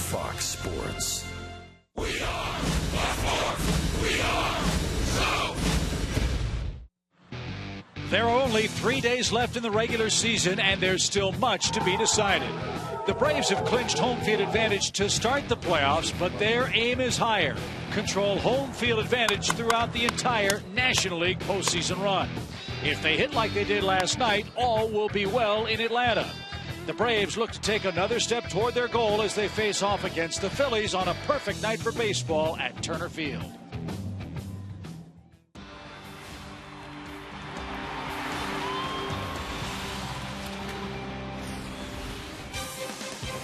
Fox Sports. We are the Fourth. We are so. There are only 3 days left in the regular season, and there's still much to be decided. The Braves have clinched home field advantage to start the playoffs, but their aim is higher. Control home field advantage throughout the entire National League postseason run. If they hit like they did last night, all will be well in Atlanta. The Braves look to take another step toward their goal as they face off against the Phillies on a perfect night for baseball at Turner Field.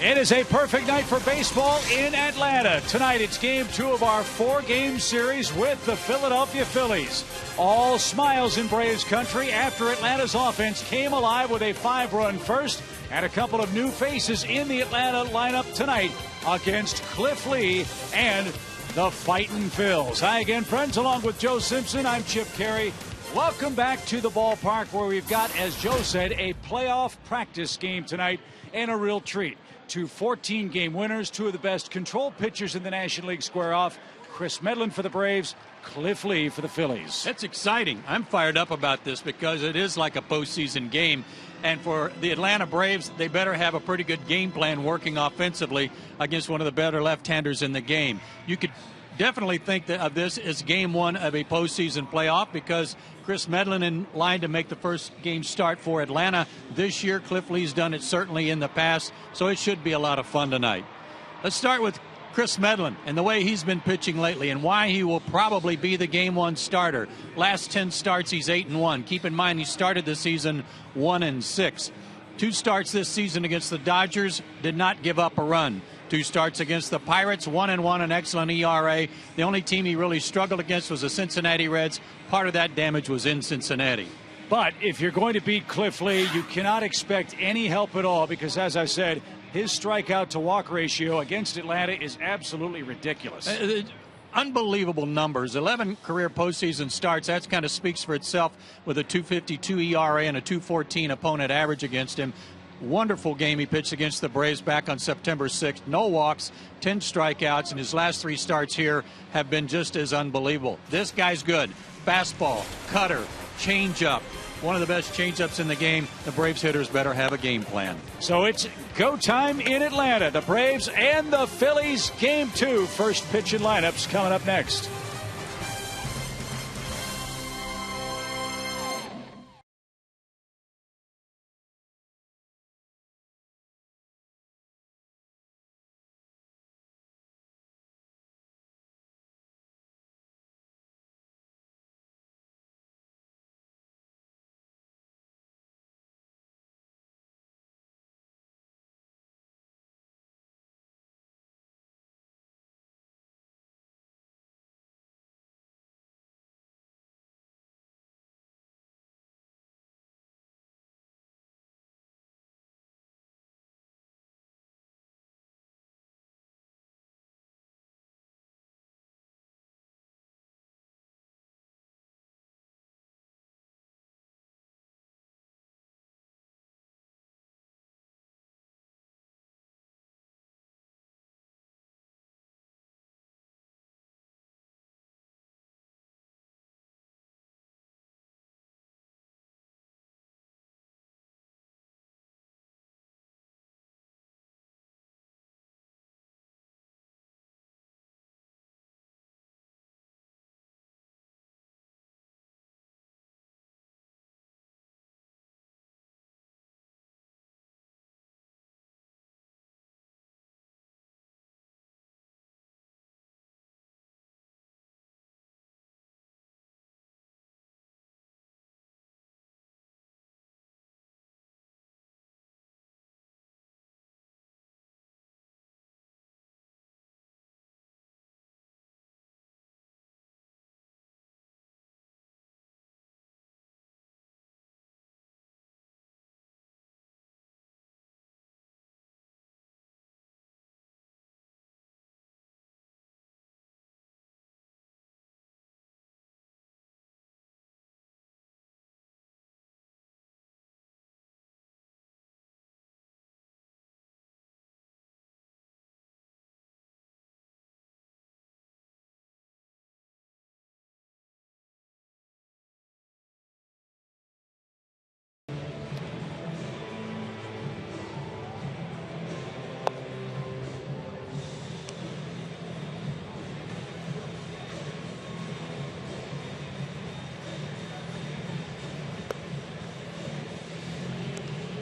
It is a perfect night for baseball in Atlanta. Tonight it's game 2 of our 4-game series with the Philadelphia Phillies. All smiles in Braves country after Atlanta's offense came alive with a 5-run first and a couple of new faces in the Atlanta lineup tonight against Cliff Lee and the Fightin' Phils. Hi again, friends. Along with Joe Simpson, I'm Chip Carey. Welcome back to the ballpark where we've got, as Joe said, a playoff practice game tonight and a real treat. 2 14-game winners, 2 of the best control pitchers in the National League square off. Chris Medlin for the Braves, Cliff Lee for the Phillies. That's exciting. I'm fired up about this because it is like a postseason game. And for the Atlanta Braves, they better have a pretty good game plan working offensively against one of the better left-handers in the game. You could definitely think of this as game 1 of a postseason playoff because Chris Medlin in line to make the first game start for Atlanta this year. Cliff Lee's done it certainly in the past, so it should be a lot of fun tonight. Let's start with Chris Medlin and the way he's been pitching lately and why he will probably be the game 1 starter. Last 10 starts, he's 8-1. Keep in mind, he started the season 1-6. 2 starts this season against the Dodgers, did not give up a run. 2 starts against the Pirates, 1-1, an excellent ERA. The only team he really struggled against was the Cincinnati Reds. Part of that damage was in Cincinnati. But if you're going to beat Cliff Lee, you cannot expect any help at all because, as I said, his strikeout to walk ratio against Atlanta is absolutely ridiculous. Unbelievable numbers. 11 career postseason starts. That kind of speaks for itself with a 2.52 ERA and a 2.14 opponent average against him. Wonderful game he pitched against the Braves back on September 6th. No walks, 10 strikeouts, and his last 3 starts here have been just as unbelievable. This guy's good. Fastball, cutter, changeup. One of the best changeups in the game. The Braves hitters better have a game plan. So it's go time in Atlanta. The Braves and the Phillies, game 2. First pitch and lineups coming up next.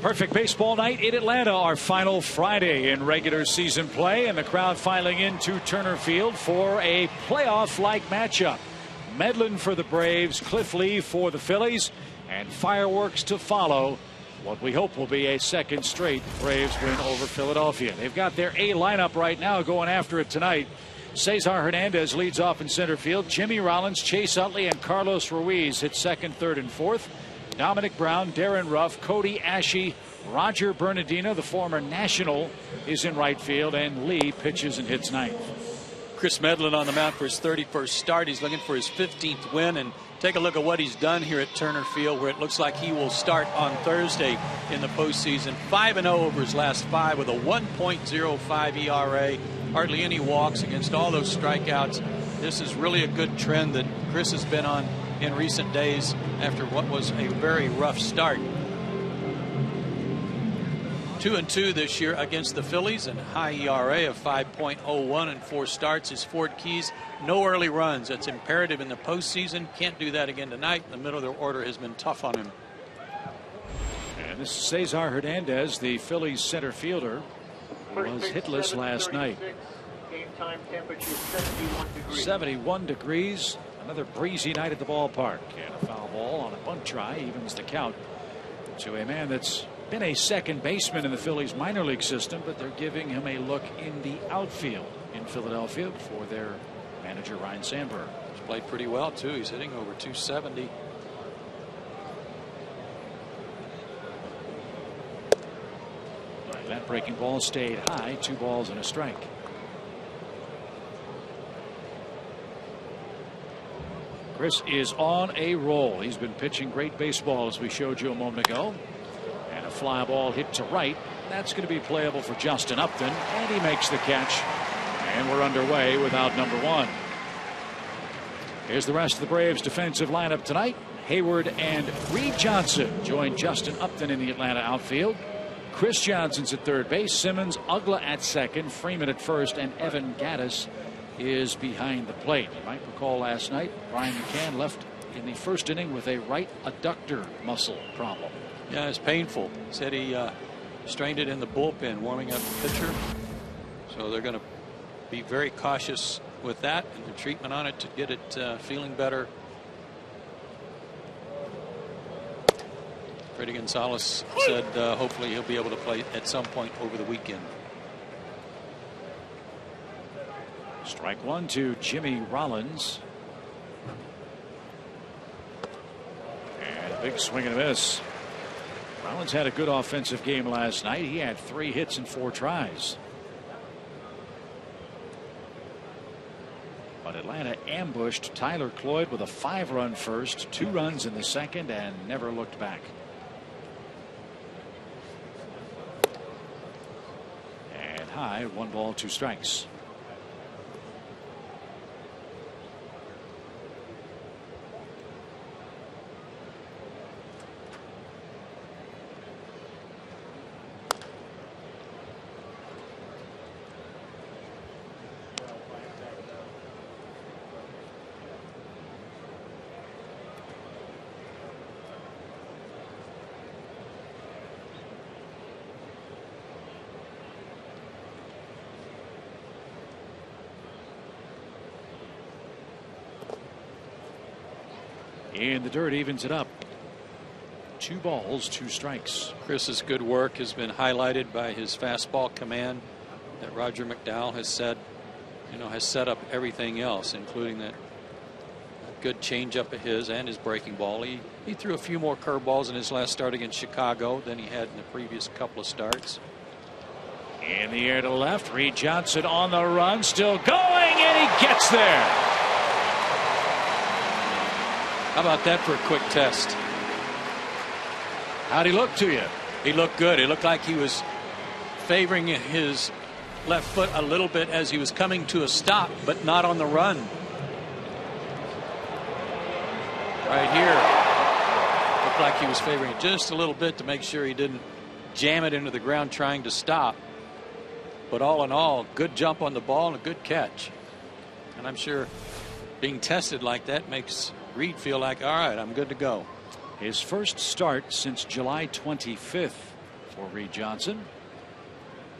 Perfect baseball night in Atlanta, our final Friday in regular season play, and the crowd filing into Turner Field for a playoff-like matchup. Medlin for the Braves, Cliff Lee for the Phillies, and fireworks to follow what we hope will be a second straight Braves win over Philadelphia. They've got their A lineup right now going after it tonight. Cesar Hernandez leads off in center field. Jimmy Rollins, Chase Utley, and Carlos Ruiz hit second, third, and fourth. Dominic Brown, Darren Ruff, Cody Ashe, Roger Bernardino, the former National, is in right field, and Lee pitches and hits ninth. Chris Medlin on the mound for his 31st start. He's looking for his 15th win, and take a look at what he's done here at Turner Field, where it looks like he will start on Thursday in the postseason. 5-0 over his last 5 with a 1.05 ERA. Hardly any walks against all those strikeouts. This is really a good trend that Chris has been on in recent days after what was a very rough start. 2-2 this year against the Phillies, and high ERA of 5.01 in 4 starts. His Ford Keys, no early runs. That's imperative in the postseason. Can't do that again tonight. The middle of the order has been tough on him. And this is Cesar Hernandez, the Phillies center fielder, was hitless last night. Game time temperature 71 degrees. 71 degrees. Another breezy night at the ballpark, and a foul ball on a bunt try evens the count to a man that's been a second baseman in the Phillies minor league system, but they're giving him a look in the outfield in Philadelphia for their manager Ryan Sandberg. He's played pretty well too. He's hitting over 270. That breaking ball stayed high, 2 balls and a strike. Chris is on a roll. He's been pitching great baseball, as we showed you a moment ago. And a fly ball hit to right. That's going to be playable for Justin Upton, and he makes the catch. And we're underway without number 1. Here's the rest of the Braves defensive lineup tonight. Hayward and Reed Johnson join Justin Upton in the Atlanta outfield. Chris Johnson's at third base. Simmons, Ugla at second, Freeman at first, and Evan Gattis is behind the plate. You might recall last night Brian McCann left in the first inning with a right adductor muscle problem. Yeah, it's painful. Said he strained it in the bullpen warming up the pitcher. So they're going to be very cautious with that and the treatment on it to get it feeling better. Freddie Gonzalez said hopefully he'll be able to play at some point over the weekend. Strike 1 to Jimmy Rollins. And a big swing and a miss. Rollins had a good offensive game last night. He had 3 hits and 4 tries. But Atlanta ambushed Tyler Cloyd with a 5-run first, 2 runs in the second, and never looked back. And high, 1 ball, 2 strikes. In the dirt, evens it up. 2 balls, 2 strikes. Chris's good work has been highlighted by his fastball command that Roger McDowell has said, has set up everything else, including that good changeup of his and his breaking ball. He threw a few more curveballs in his last start against Chicago than he had in the previous couple of starts. In the air to left, Reed Johnson on the run, still going, and he gets there. How about that for a quick test? How'd he look to you? He looked good. He looked like he was favoring his left foot a little bit as he was coming to a stop, but not on the run. Right here. Looked like he was favoring it just a little bit to make sure he didn't jam it into the ground trying to stop. But all in all, good jump on the ball and a good catch. And I'm sure being tested like that makes Reed feel like, all right, I'm good to go. His first start since July 25th for Reed Johnson.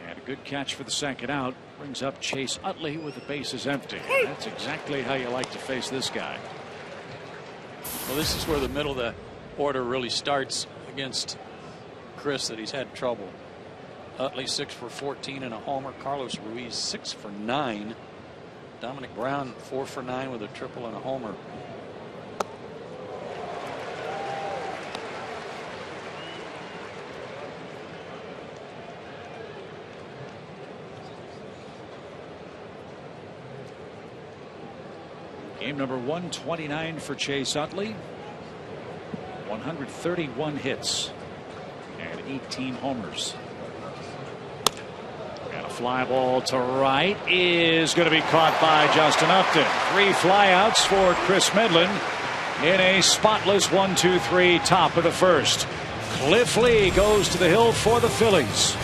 And a good catch for the second out. Brings up Chase Utley with the bases empty. That's exactly how you like to face this guy. Well, this is where the middle of the order really starts against Chris, that he's had trouble. Utley 6 for 14 and a homer. Carlos Ruiz 6 for 9. Dominic Brown 4 for 9 with a triple and a homer. Game number 129 for Chase Utley. 131 hits and 18 homers. And a fly ball to right is going to be caught by Justin Upton. 3 flyouts for Chris Medlin in a spotless 1-2-3 top of the first. Cliff Lee goes to the hill for the Phillies.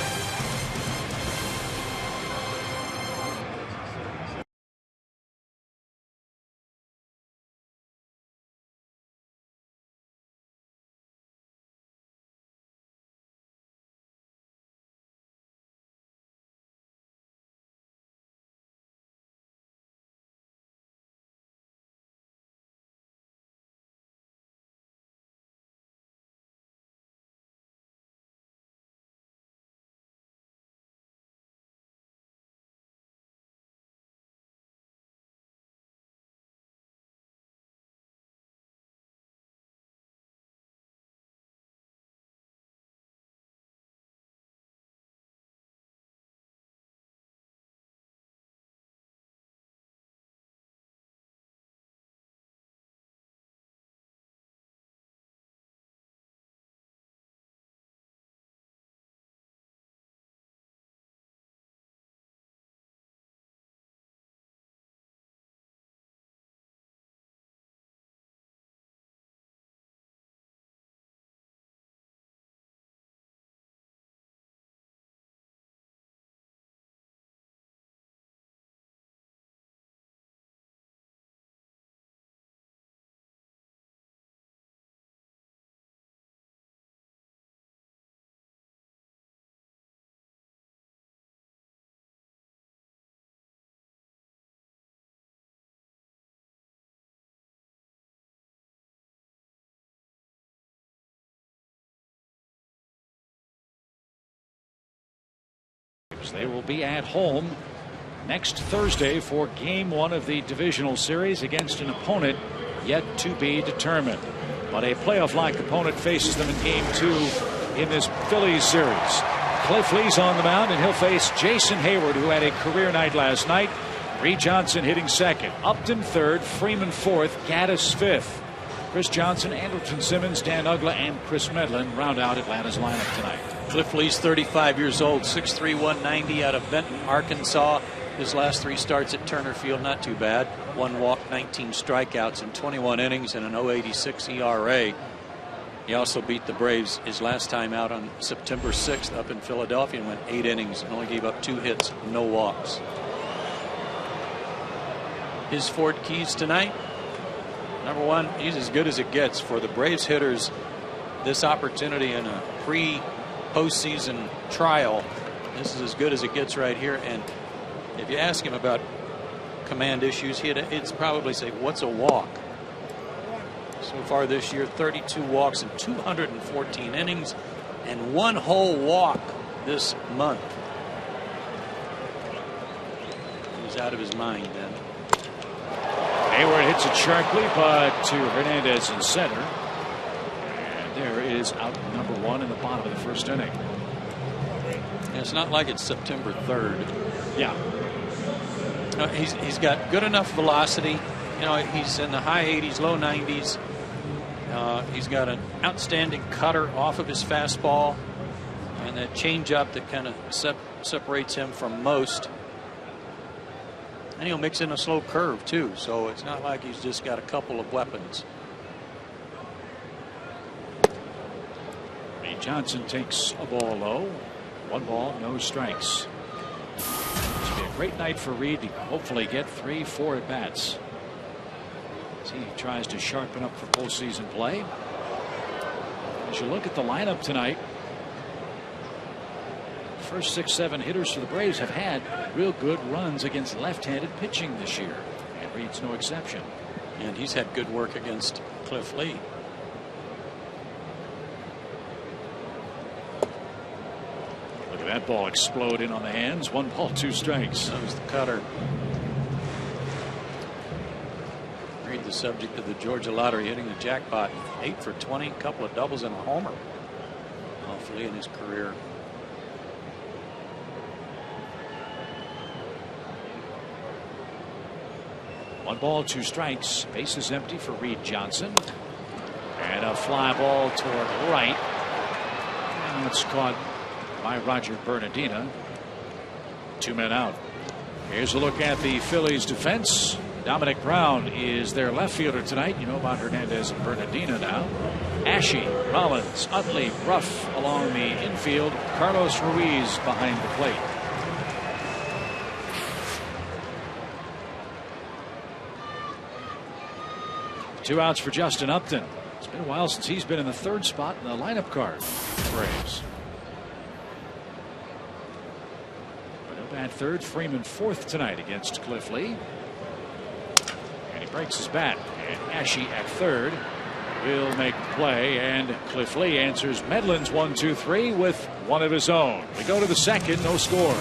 They will be at home next Thursday for game 1 of the divisional series against an opponent yet to be determined. But a playoff-like opponent faces them in game 2 in this Phillies series. Cliff Lee's on the mound, and he'll face Jason Hayward, who had a career night last night. Reed Johnson hitting second, Upton third, Freeman fourth, Gaddis fifth. Chris Johnson, Andrelton Simmons, Dan Uggla, and Chris Medlin round out Atlanta's lineup tonight. Cliff Lee's 35 years old, 6'3", 190 out of Benton, Arkansas. His last 3 starts at Turner Field, not too bad. 1 walk, 19 strikeouts in 21 innings and an 0.86 ERA. He also beat the Braves his last time out on September 6th up in Philadelphia and went 8 innings and only gave up 2 hits, no walks. His Ford keys tonight. Number 1, he's as good as it gets for the Braves hitters. This opportunity in a postseason trial, this is as good as it gets right here. And if you ask him about command issues, he'd probably say, what's a walk? So far this year, 32 walks in 214 innings and 1 whole walk this month. He's out of his mind then. Hayward hits it sharply, but to Hernandez in center. There is out number 1 in the bottom of the first inning. And it's not like it's September 3rd. Yeah. He's got good enough velocity. You know, he's in the high 80s, low 90s. He's got an outstanding cutter off of his fastball and that changeup that kind of separates him from most. And he'll mix in a slow curve too, so it's not like he's just got a couple of weapons. Johnson takes a ball low. 1 ball, no strikes. It's be a great night for Reed to hopefully get 3-4 at bats as he tries to sharpen up for postseason play. As you look at the lineup tonight, first 6-7 hitters for the Braves have had real good runs against left-handed pitching this year, and Reed's no exception. And he's had good work against Cliff Lee. Look at that ball explode in on the hands. 1 ball, 2 strikes. That was the cutter. Reed, the subject of the Georgia lottery, hitting the jackpot. 8 for 20, a couple of doubles and a homer off Lee in his career. One ball, 2 strikes. Base is empty for Reed Johnson. And a fly ball toward right. And it's caught by Roger Bernardina. 2 men out. Here's a look at the Phillies defense. Dominic Brown is their left fielder tonight. You know about Hernandez and Bernardina now. Ashe, Rollins, Utley, Ruff along the infield. Carlos Ruiz behind the plate. Two outs for Justin Upton. It's been a while since he's been in the 3rd spot in the lineup card for the Braves. But at 3rd, Freeman 4th tonight against Cliff Lee. And he breaks his bat. And Ashe at 3rd will make the play. And Cliff Lee answers Medlin's 1-2-3 with one of his own. We go to the 2nd, no score.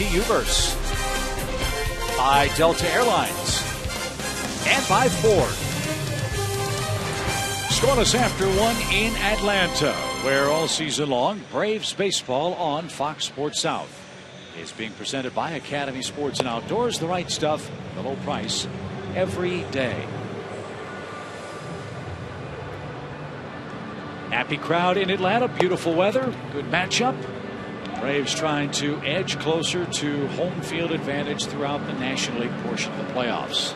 Uverse, by Delta Airlines, and by Ford. Scoreless after 1 in Atlanta, where all season long Braves baseball on Fox Sports South is being presented by Academy Sports and Outdoors. The right stuff, the low price, every day. Happy crowd in Atlanta, beautiful weather, good matchup. Braves trying to edge closer to home field advantage throughout the National League portion of the playoffs.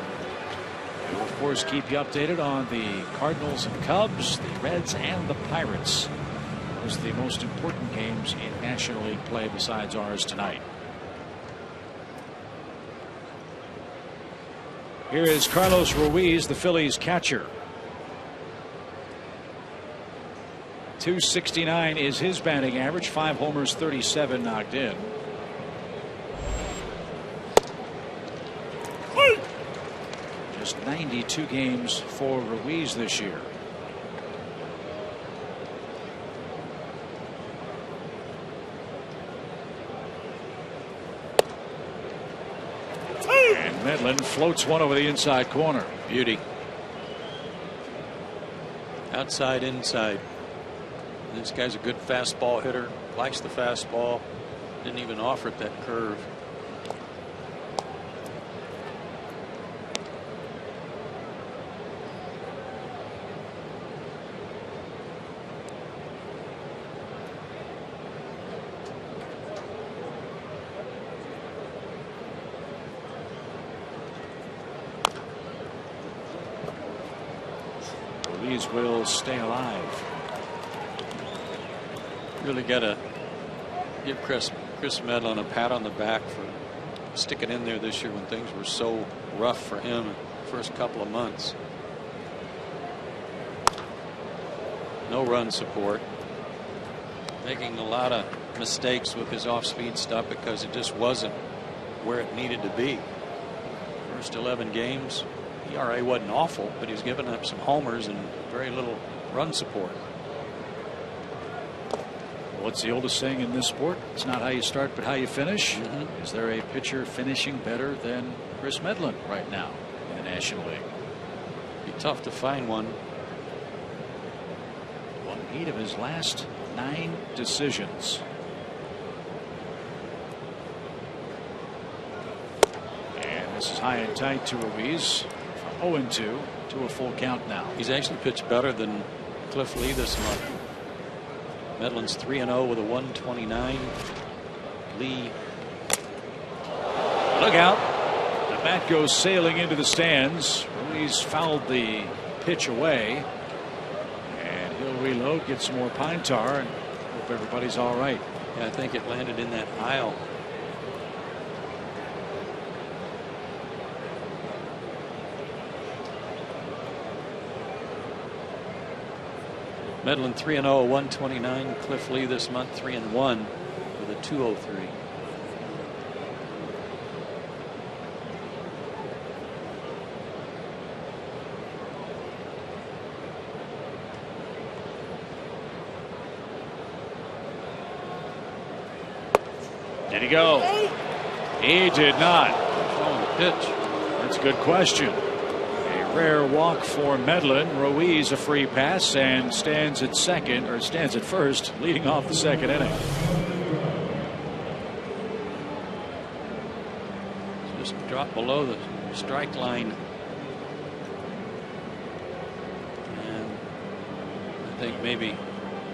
We'll, of course, keep you updated on the Cardinals and Cubs, the Reds and the Pirates. Those are the most important games in National League play besides ours tonight. Here is Carlos Ruiz, the Phillies catcher. .269 is his batting average. 5 homers, 37 knocked in. Just 92 games for Ruiz this year. And Medlin floats one over the inside corner. Beauty. Outside, inside. This guy's a good fastball hitter. Likes the fastball. Didn't even offer it that curve. Phillies will stay alive. Really got to give Chris Medlin a pat on the back for sticking in there this year when things were so rough for him the first couple of months. No run support. Making a lot of mistakes with his off-speed stuff because it just wasn't where it needed to be. First 11 games, ERA wasn't awful, but he was giving up some homers and very little run support. What's the oldest saying in this sport? It's not how you start, but how you finish. Is there a pitcher finishing better than Chris Medlin right now in the National League? Be tough to find one. Won 8 of his last 9 decisions. And this is high and tight to Ruiz. From 0-2 to a full count now. He's actually pitched better than Cliff Lee this month. Medlin's 3-0 with a 129. Lee. Look out. The bat goes sailing into the stands. Ruiz fouled the pitch away. And he'll reload, get some more pine tar, and hope everybody's all right. Yeah, I think it landed in that aisle. Medlin 3-0, 129. Cliff Lee this month 3-1 with a 203. Did he go? He did not. On the pitch. That's a good question. A rare walk for Medlin. Ruiz a free pass and stands at first, leading off the second inning. Just dropped below the strike line. And I think maybe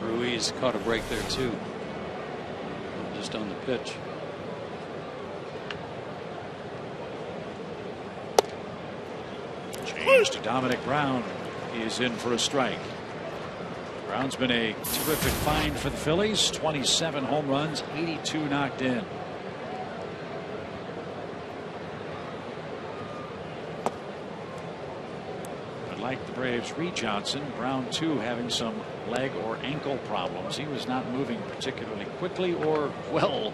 Ruiz caught a break there too. Just on the pitch. Change to Dominic Brown. He is in for a strike. Brown's been a terrific find for the Phillies. 27 home runs, 82 knocked in. But like the Braves' Reed Johnson, Brown too having some leg or ankle problems. He was not moving particularly quickly or well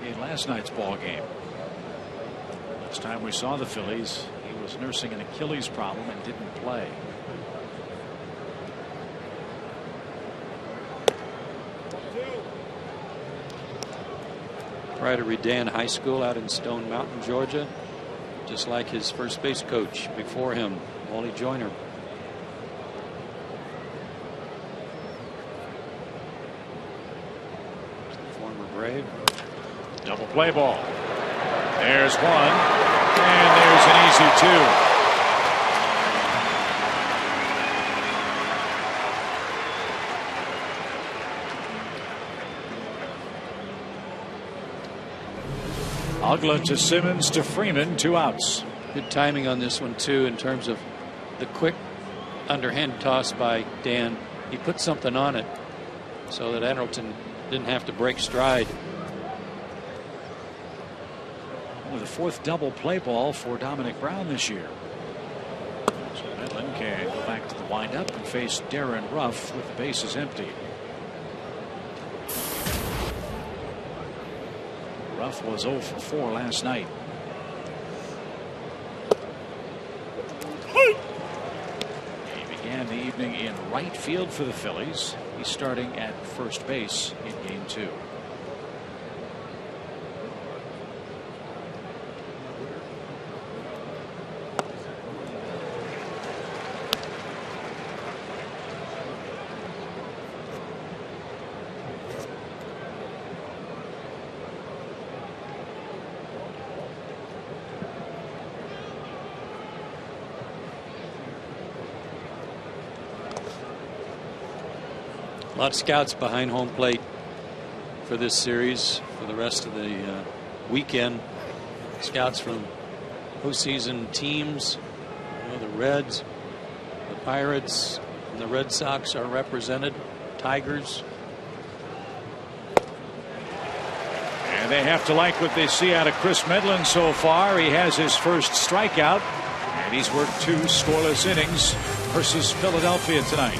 in last night's ball game. Last time we saw the Phillies, he was nursing an Achilles problem and didn't play. Right at Redan High School out in Stone Mountain, Georgia, just like his first base coach before him, Wally Joyner. Former Brave. Double play ball. There's one, and there's an easy 2. Ugla to Simmons to Freeman, 2 outs. Good timing on this one too, in terms of the quick underhand toss by Dan. He put something on it so that Anderton didn't have to break stride. Only the 4th double play ball for Dominic Brown this year. So Medlin can go back to the windup and face Darren Ruff with the bases empty. Ruff was 0 for 4 last night. He began the evening in right field for the Phillies. He's starting at first base in game 2. A lot of scouts behind home plate for this series for the rest of the weekend. Scouts from postseason teams, the Reds, the Pirates, And the Red Sox are represented. Tigers. And they have to like what they see out of Chris Medlin so far. He has his first strikeout, and he's worked 2 scoreless innings versus Philadelphia tonight.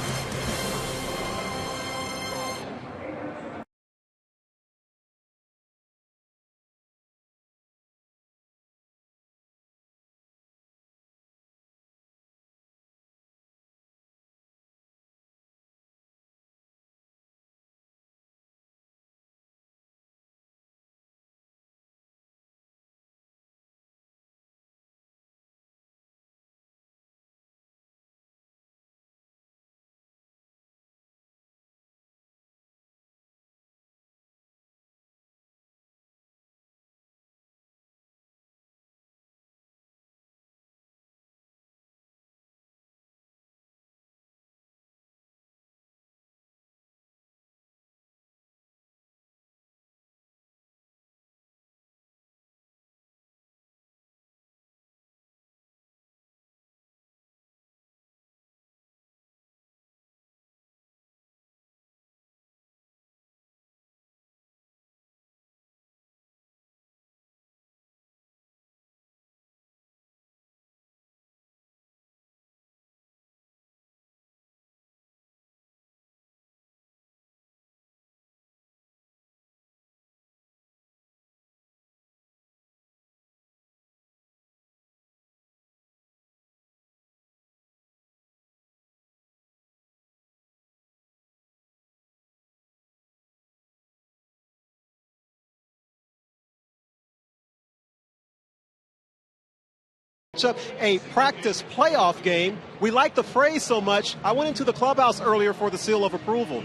A practice playoff game. We like the phrase so much. I went into the clubhouse earlier for the seal of approval.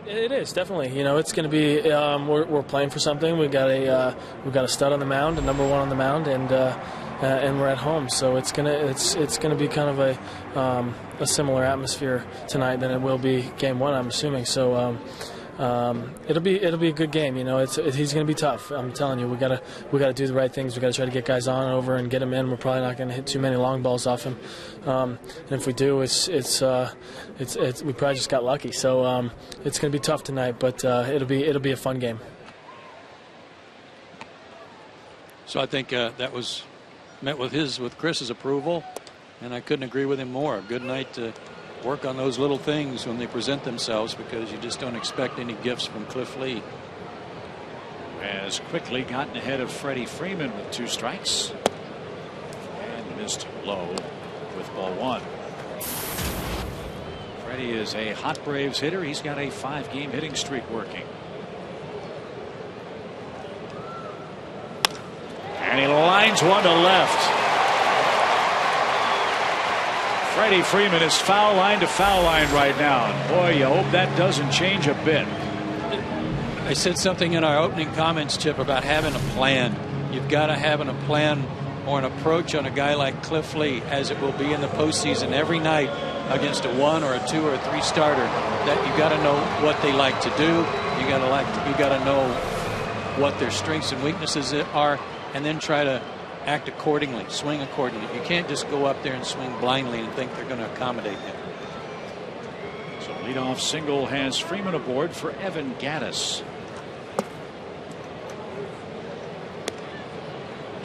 It is definitely. You know, it's going to be. We're playing for something. We've got a stud on the mound, a number 1 on the mound, and we're at home. So it's gonna be kind of a similar atmosphere tonight than it will be game 1. I'm assuming. So. It'll be a good game. You know, he's going to be tough. I'm telling you, we got to do the right things. We got to try to get guys on over and get him in. We're probably not going to hit too many long balls off him. And if we do, it's we probably just got lucky. So it's going to be tough tonight, but it'll be a fun game. So I think that was met with Chris's approval, and I couldn't agree with him more. A good night to work on those little things when they present themselves, because you just don't expect any gifts from Cliff Lee. Has quickly gotten ahead of Freddie Freeman with 2 strikes and missed low with ball 1. Freddie is a hot Braves hitter. He's got a 5-game hitting streak working. And he lines one to left. Freddie Freeman is foul line to foul line right now. And boy, you hope that doesn't change a bit. I said something in our opening comments, Chip, about having a plan. You've got to have a plan or an approach on a guy like Cliff Lee, as it will be in the postseason every night against a 1 or a 2 or a 3 starter. That you got to know what they like to do. You got to know what their strengths and weaknesses are, and then try to act accordingly, swing accordingly. You can't just go up there and swing blindly and think they're going to accommodate him. So leadoff single has Freeman aboard for Evan Gattis.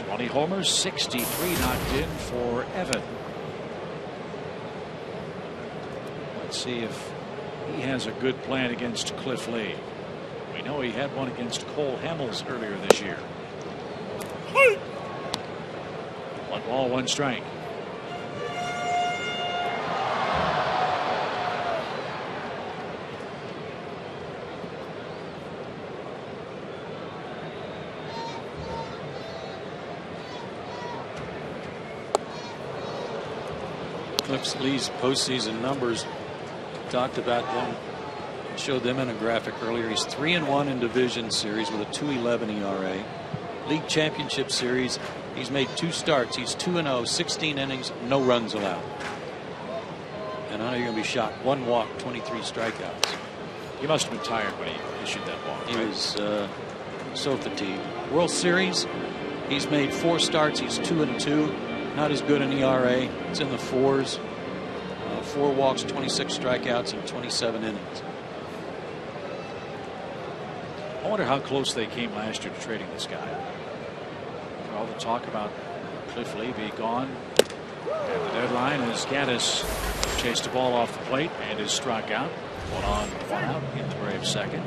20 homers, 63 knocked in for Evan. Let's see if he has a good plan against Cliff Lee. We know he had one against Cole Hamels earlier this year. 1 ball, 1 strike. Cliff Lee's postseason numbers, talked about them, showed them in a graphic earlier. He's 3-1 in division series with a 2.11 ERA. League championship series, he's made 2 starts. He's 2-0, 16 innings, no runs allowed. And I know you're going to be shocked. 1 walk, 23 strikeouts. He must have been tired when he issued that walk. He was so fatigued. World Series, he's made 4 starts. He's 2-2. Not as good an ERA. It's in the 4s. 4 walks, 26 strikeouts in 27 innings. I wonder how close they came last year to trading this guy. For all the talk about Cliff Levy gone at the deadline, as Gaddis chased the ball off the plate and is struck out. 1 on, 1 out in the Braves' second.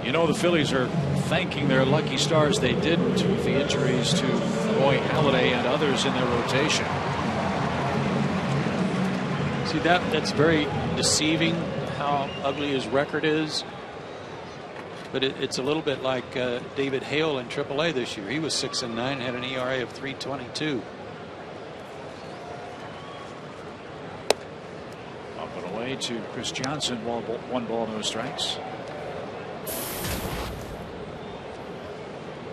You know, the Phillies are thanking their lucky stars they didn't with the injuries to Roy Halladay and others in their rotation. See, that's very deceiving how ugly his record is. But it's a little bit like David Hale in AAA this year. He was 6-9, had an ERA of 3.22. Up and away to Chris Johnson. 1 ball, no strikes.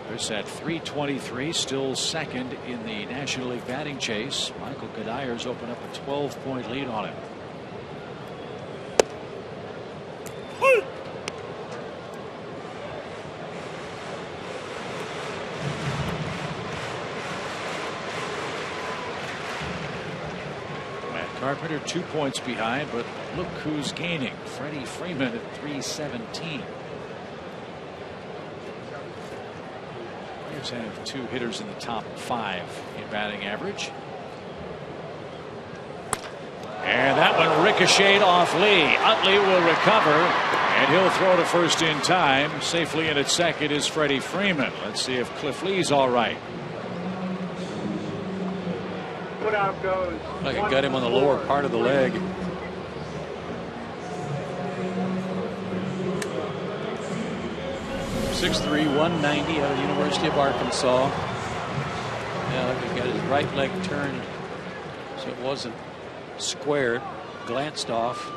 Chris at 323, still second in the National League batting chase. Michael Kadires opened up a 12-point lead on him. Carpenter 2 points behind, but look who's gaining. Freddie Freeman at 317. Braves have 2 hitters in the top 5 in batting average. And that one ricocheted off Lee. Utley will recover, and he'll throw to first in time. Safely in at second is Freddie Freeman. Let's see if Cliff Lee's all right. Out goes. Like it got him on the lower part of the leg. .6'3", 190 out of the University of Arkansas. Yeah, he got his right leg turned so it wasn't squared, glanced off.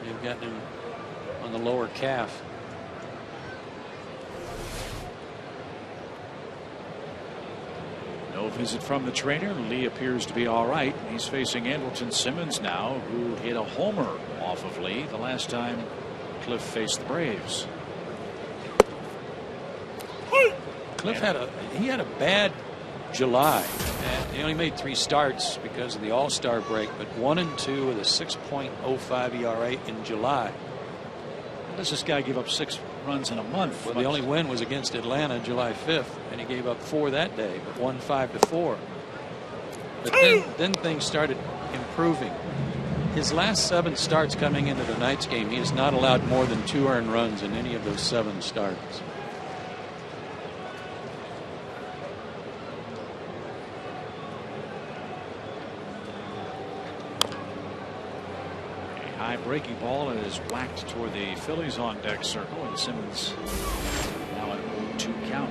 They've gotten him on the lower calf. No visit from the trainer. Lee appears to be all right. He's facing Andrelton Simmons now, who hit a homer off of Lee the last time Cliff faced the Braves. Cliff had a bad July. He only made 3 starts because of the All-Star break, but 1 and 2 with a 6.05 ERA in July. How does this guy give up 6 runs in a month? Well, the only win was against Atlanta July 5th, and he gave up 4 that day, but won 5-4. But then things started improving. His last 7 starts coming into tonight's game, he has not allowed more than 2 earned runs in any of those 7 starts. High breaking ball and is whacked toward the Phillies on deck circle, and Simmons now at 0-2 count.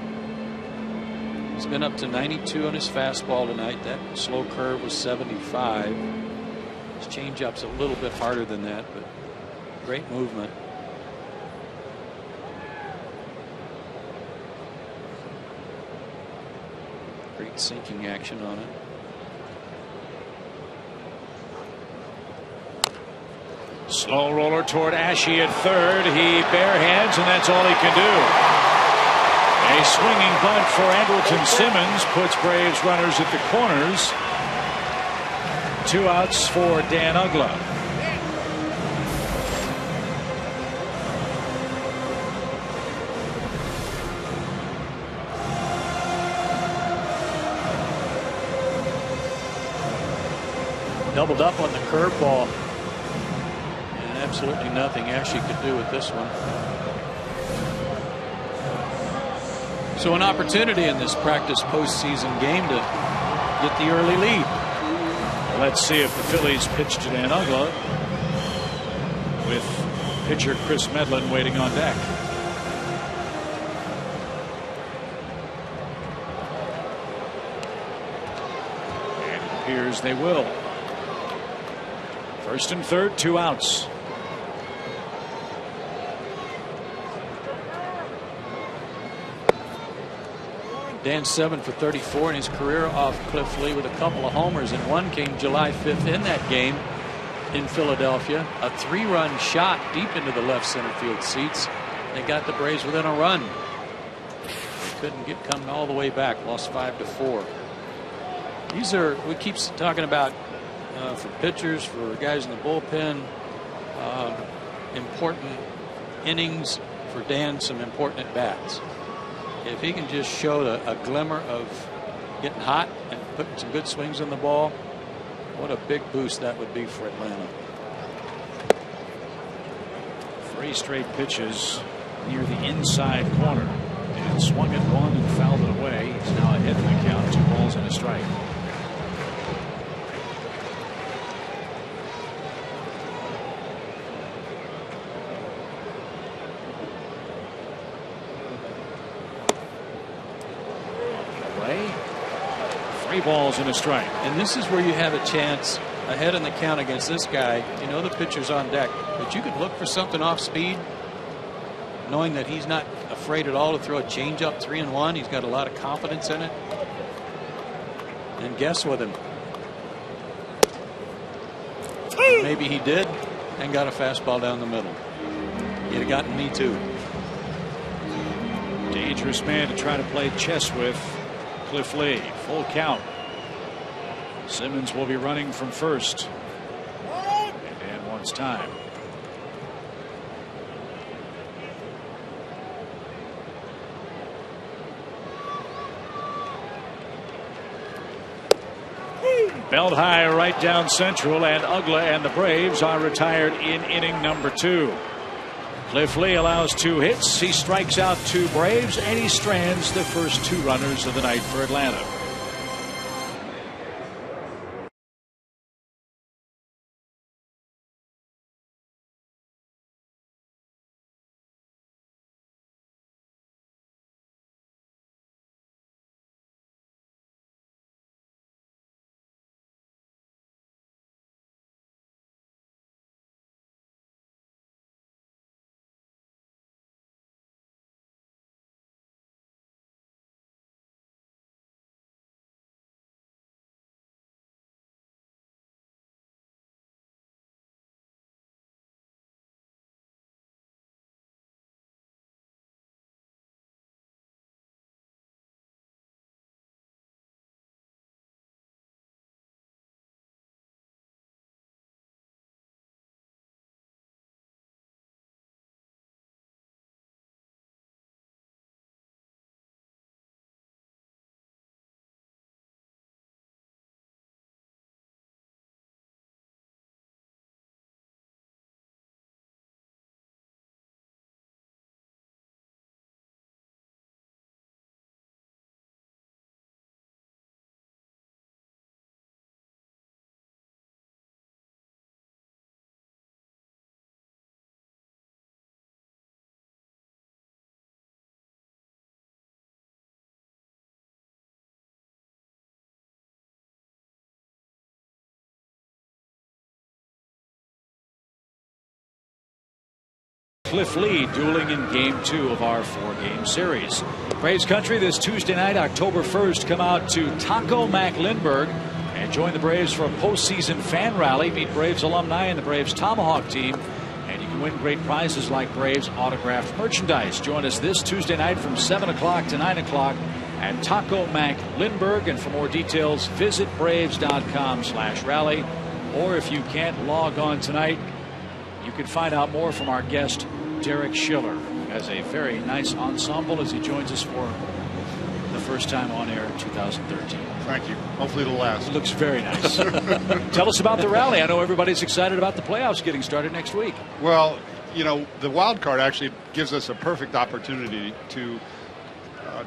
He's been up to 92 on his fastball tonight. That slow curve was 75. His changeup's a little bit harder than that, but great movement. Great sinking action on it. Slow roller toward Ashe at third. He bare hands, and that's all he can do. A swinging bunt for Andrelton Simmons puts Braves runners at the corners. 2 outs for Dan Uggla. Doubled up on the curveball. Absolutely nothing Ashe could do with this one. So an opportunity in this practice postseason game to get the early lead. Let's see if the Phillies pitch to Dan Uggla with pitcher Chris Medlin waiting on deck. And it appears they will. First and third, 2 outs. Dan 7 for 34 in his career off Cliff Lee with a couple of homers, and one came July 5th in that game in Philadelphia. A 3-run shot deep into the left center field seats. They got the Braves within a run. They couldn't come all the way back. Lost 5-4. We keep talking about for pitchers, for guys in the bullpen, important innings, for Dan, some important at bats. If he can just show a glimmer of getting hot and putting some good swings on the ball, what a big boost that would be for Atlanta. 3 straight pitches near the inside corner, and swung at one and fouled it away. He's now ahead in the count, 2 balls and a strike. Away. 3 balls and a strike. And this is where you have a chance ahead in the count against this guy. You know the pitcher's on deck, but you could look for something off speed, knowing that he's not afraid at all to throw a changeup 3-1. He's got a lot of confidence in it. And guess with him. Maybe he did and got a fastball down the middle. He'd have gotten me too. Dangerous man to try to play chess with. Cliff Lee, full count. Simmons will be running from first. And Dan wants time. Belt high right down central, and Ugla and the Braves are retired in inning number 2. Cliff Lee allows 2 hits. He strikes out 2 Braves, and he strands the first 2 runners of the night for Atlanta. Cliff Lee dueling in game 2 of our 4-game series. Braves country this Tuesday night, October 1st. Come out to Taco Mac Lindbergh and join the Braves for a postseason fan rally. Meet Braves alumni and the Braves Tomahawk team. And you can win great prizes like Braves autographed merchandise. Join us this Tuesday night from 7 o'clock to 9 o'clock at Taco Mac Lindbergh. And for more details, visit Braves.com/rally. Or if you can't log on tonight, you can find out more from our guest, Derek Schiller, who has a very nice ensemble as he joins us for the first time on air in 2013. Thank you. Hopefully it'll last. It looks very nice. Tell us about the rally. I know everybody's excited about the playoffs getting started next week. Well, you know, the wild card actually gives us a perfect opportunity to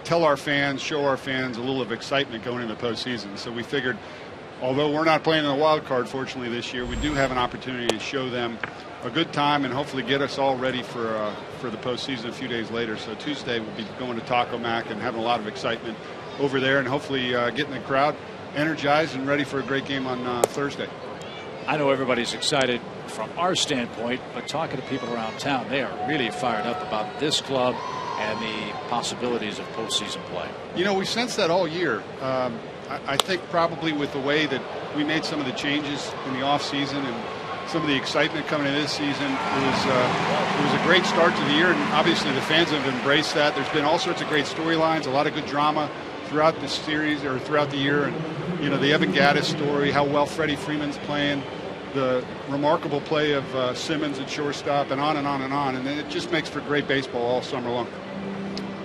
tell our fans, show our fans a little of excitement going into the postseason. So we figured, although we're not playing in the wild card, fortunately, this year, we do have an opportunity to show them a good time and hopefully get us all ready for the postseason a few days later. So Tuesday we'll be going to Taco Mac and having a lot of excitement over there, and hopefully getting the crowd energized and ready for a great game on Thursday. I know everybody's excited from our standpoint, but talking to people around town, they are really fired up about this club and the possibilities of postseason play. You know, we sensed that all year. I think probably with the way that we made some of the changes in the offseason and some of the excitement coming into this season, it was a great start to the year, and obviously the fans have embraced that. There's been all sorts of great storylines, a lot of good drama throughout the series or throughout the year, and you know, the Evan Gattis story, how well Freddie Freeman's playing, the remarkable play of Simmons at shortstop, and on and on and on, and it just makes for great baseball all summer long.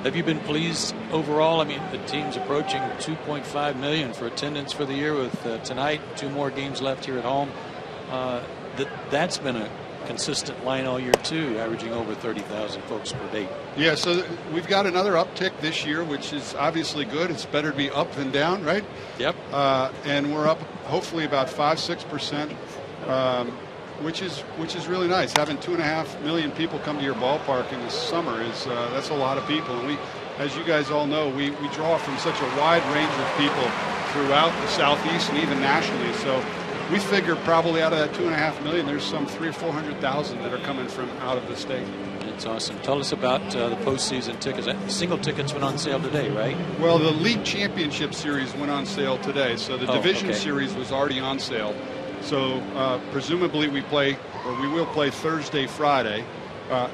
Have you been pleased overall? I mean, the team's approaching 2.5 million for attendance for the year with tonight, 2 more games left here at home. That's been a consistent line all year too, averaging over 30,000 folks per day. Yeah, so we've got another uptick this year, which is obviously good. It's better to be up than down, right? Yep. And we're up hopefully about 5-6%, which is really nice. Having 2.5 million people come to your ballpark in the summer is that's a lot of people. And we, as you guys all know, we draw from such a wide range of people throughout the Southeast and even nationally. So we figure probably out of that 2.5 million, there's some 300,000 or 400,000 that are coming from out of the state. That's awesome. Tell us about the postseason tickets. Single tickets went on sale today, right? Well, the League Championship Series went on sale today, so the Division Series was already on sale. So presumably we will play Thursday, Friday.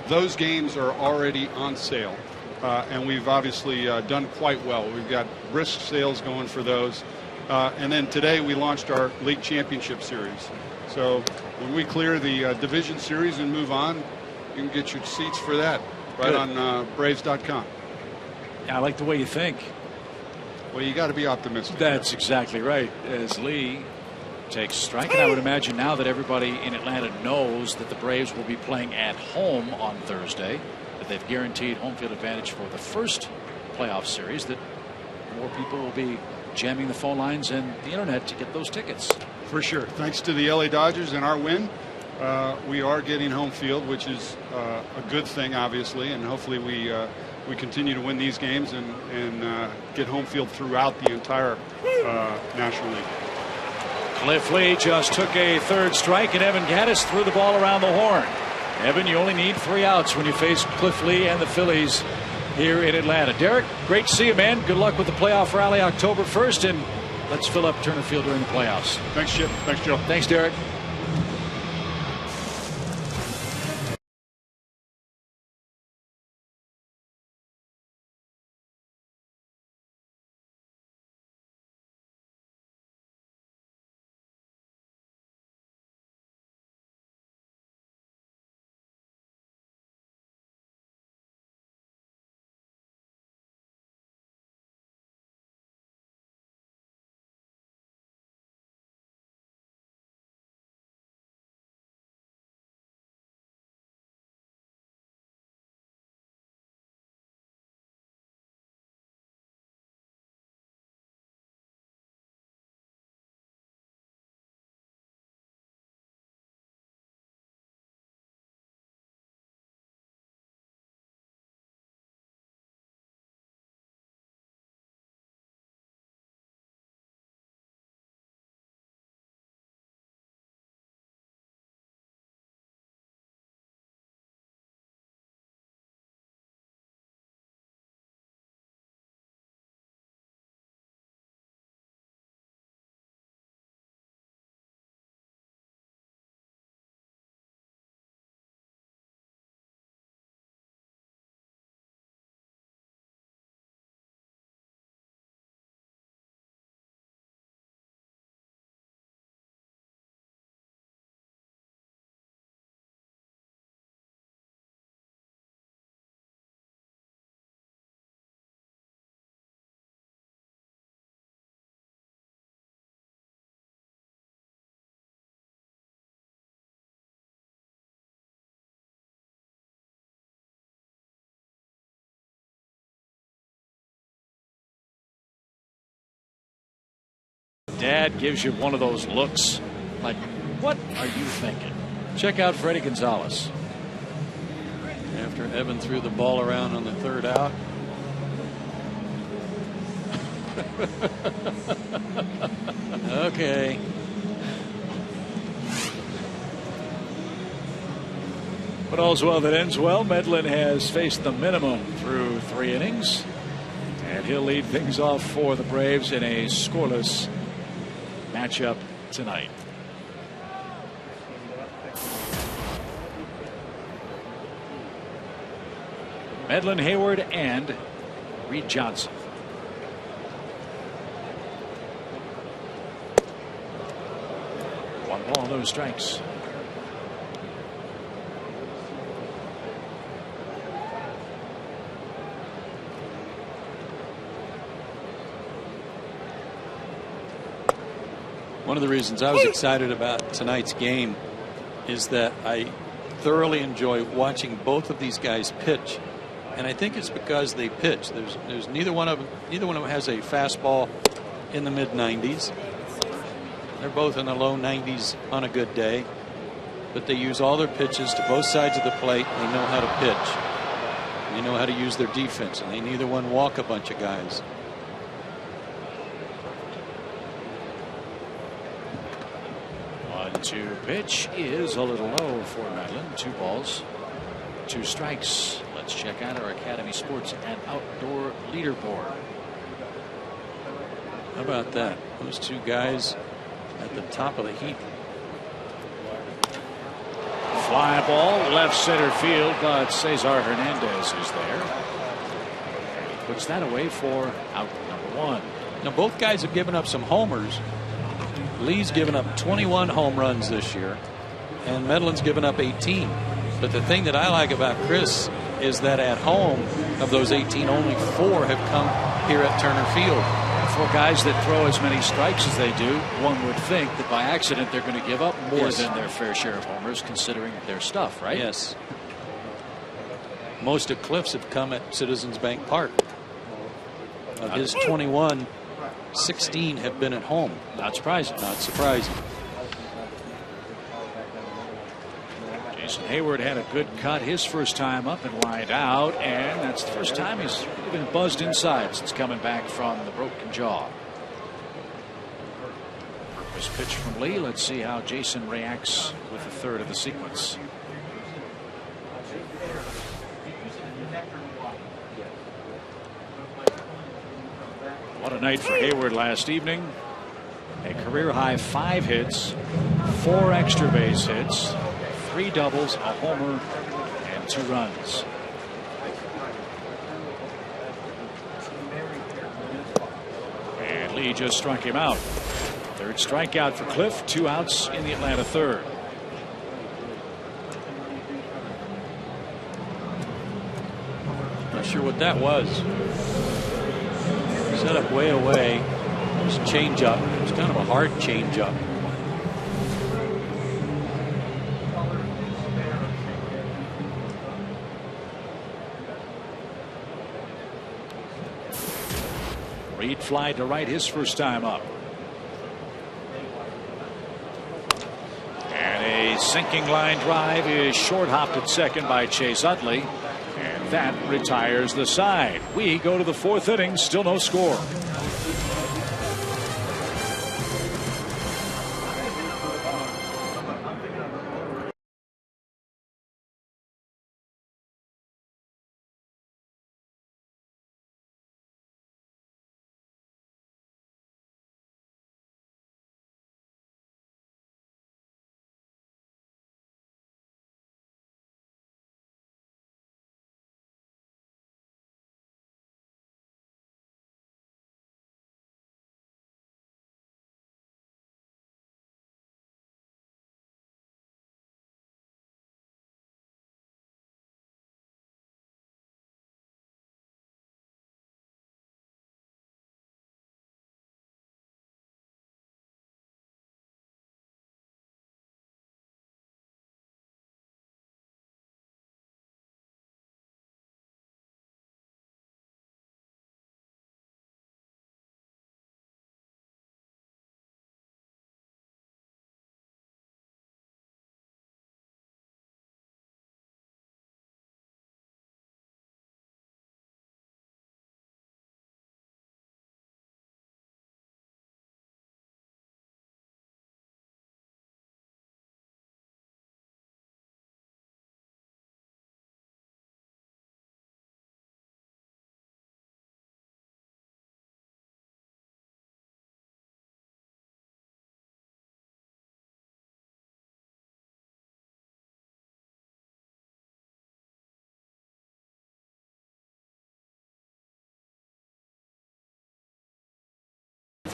Those games are already on sale, and we've obviously done quite well. We've got brisk sales going for those. And then today we launched our League Championship Series. So when we clear the Division Series and move on, you can get your seats for that right on Braves.com. I like the way you think. Well, you got to be optimistic. That's exactly right. As Lee takes strike, and I would imagine now that everybody in Atlanta knows that the Braves will be playing at home on Thursday, that they've guaranteed home field advantage for the first playoff series, that more people will be jamming the phone lines and the internet to get those tickets. For sure. Thanks to the LA Dodgers and our win, we are getting home field, which is a good thing, obviously, and hopefully we continue to win these games and get home field throughout the entire National League. Cliff Lee just took a third strike, and Evan Gattis threw the ball around the horn. Evan, you only need 3 outs when you face Cliff Lee and the Phillies here in Atlanta. Derek, great to see you, man. Good luck with the playoff rally October 1st, and let's fill up Turner Field during the playoffs. Thanks, Chip. Thanks, Joe. Thanks, Derek. Dad gives you one of those looks like, what are you thinking? Check out Freddie Gonzalez. After Evan threw the ball around on the 3rd out. Okay. But all's well that ends well. Medlin has faced the minimum through 3 innings, and he'll lead things off for the Braves in a scoreless matchup tonight. Medlin, Hayward, and Reed Johnson. 1-0, no strikes. One of the reasons I was excited about tonight's game is that I thoroughly enjoy watching both of these guys pitch, and I think it's because they pitch. There's neither one of them has a fastball in the mid-90s. They're both in the low 90s on a good day, but they use all their pitches to both sides of the plate. They know how to pitch. They know how to use their defense, and they neither one walk a bunch of guys. 1-2 pitch is a little low for Madeline. 2 balls, 2 strikes. Let's check out our Academy Sports and Outdoor leaderboard. How about that? Those 2 guys at the top of the heap. Fly ball left center field, but Cesar Hernandez is there. He puts that away for out number 1. Now both guys have given up some homers. Lee's given up 21 home runs this year, and Medlin's given up 18. But the thing that I like about Chris is that at home, of those 18, only 4 have come here at Turner Field. For guys that throw as many strikes as they do, one would think that by accident they're going to give up more than their fair share of homers, considering their stuff, right? Yes. Most of Cliff's have come at Citizens Bank Park. Of his 21, 16 have been at home. Not surprising. Not surprising. Jason Hayward had a good cut his first time up and lined out, and that's the first time he's been buzzed inside since coming back from the broken jaw. This pitch from Lee. Let's see how Jason reacts with the third of the sequence. What a night for Hayward last evening. A career high 5 hits, 4 extra base hits, 3 doubles, a homer, and 2 runs. And Lee just struck him out. Third strikeout for Cliff. 2 outs in the Atlanta third. Not sure what that was. Set up way away. It was a changeup. It was kind of a hard changeup. Reed fly to right his first time up. And a sinking line drive is short hopped at second by Chase Utley. And that retires the side. We go to the 4th inning, still no score.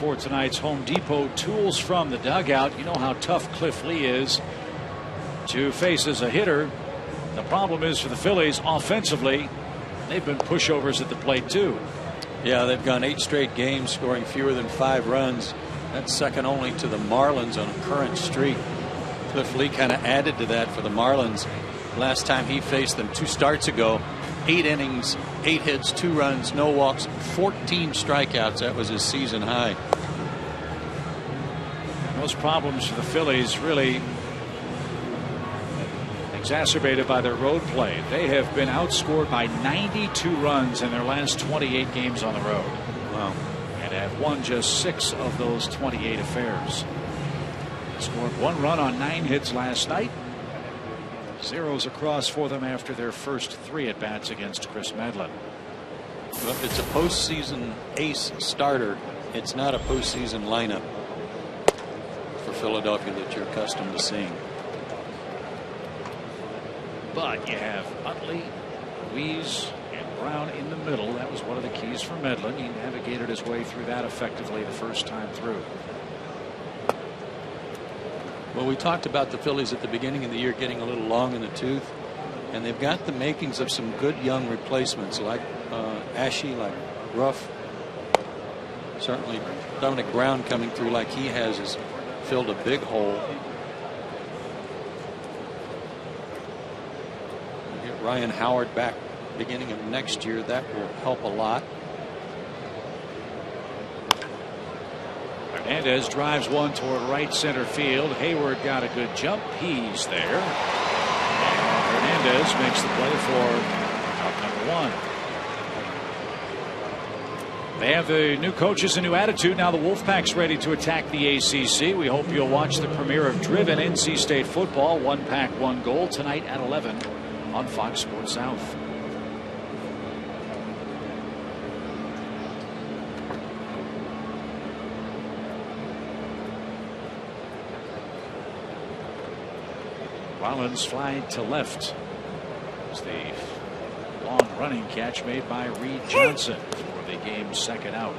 for tonight's Home Depot tools from the dugout. You know how tough Cliff Lee is to face as a hitter. The problem is for the Phillies offensively, they've been pushovers at the plate too. Yeah, they've gone 8 straight games scoring fewer than 5 runs. That's second only to the Marlins on a current streak. Cliff Lee kind of added to that for the Marlins. Last time he faced them 2 starts ago, 8 innings, 8 hits, 2 runs, no walks, 14 strikeouts. That was his season high. Those problems for the Phillies really exacerbated by their road play. They have been outscored by 92 runs in their last 28 games on the road. Wow. And have won just 6 of those 28 affairs. Scored 1 run on 9 hits last night. Zeros across for them after their first 3 at bats against Chris Medlin. Well, it's a postseason ace starter. It's not a postseason lineup for Philadelphia that you're accustomed to seeing. But you have Utley, Louise, and Brown in the middle. That was one of the keys for Medlin. He navigated his way through that effectively the first time through. Well, we talked about the Phillies at the beginning of the year getting a little long in the tooth, and they've got the makings of some good young replacements like Ashe, like Ruff. Certainly Dominic Brown coming through like he has filled a big hole. Get Ryan Howard back beginning of next year. That will help a lot. Hernandez drives one toward right center field. Hayward got a good jump. He's there. And Hernandez makes the play for out number 1. They have the new coaches, a new attitude. Now the Wolfpack's ready to attack the ACC. We hope you'll watch the premiere of Driven NC State football. 1 pack, 1 goal tonight at 11 on Fox Sports South. Rollins fly to left. It's the long running catch made by Reed Johnson for the game's second out.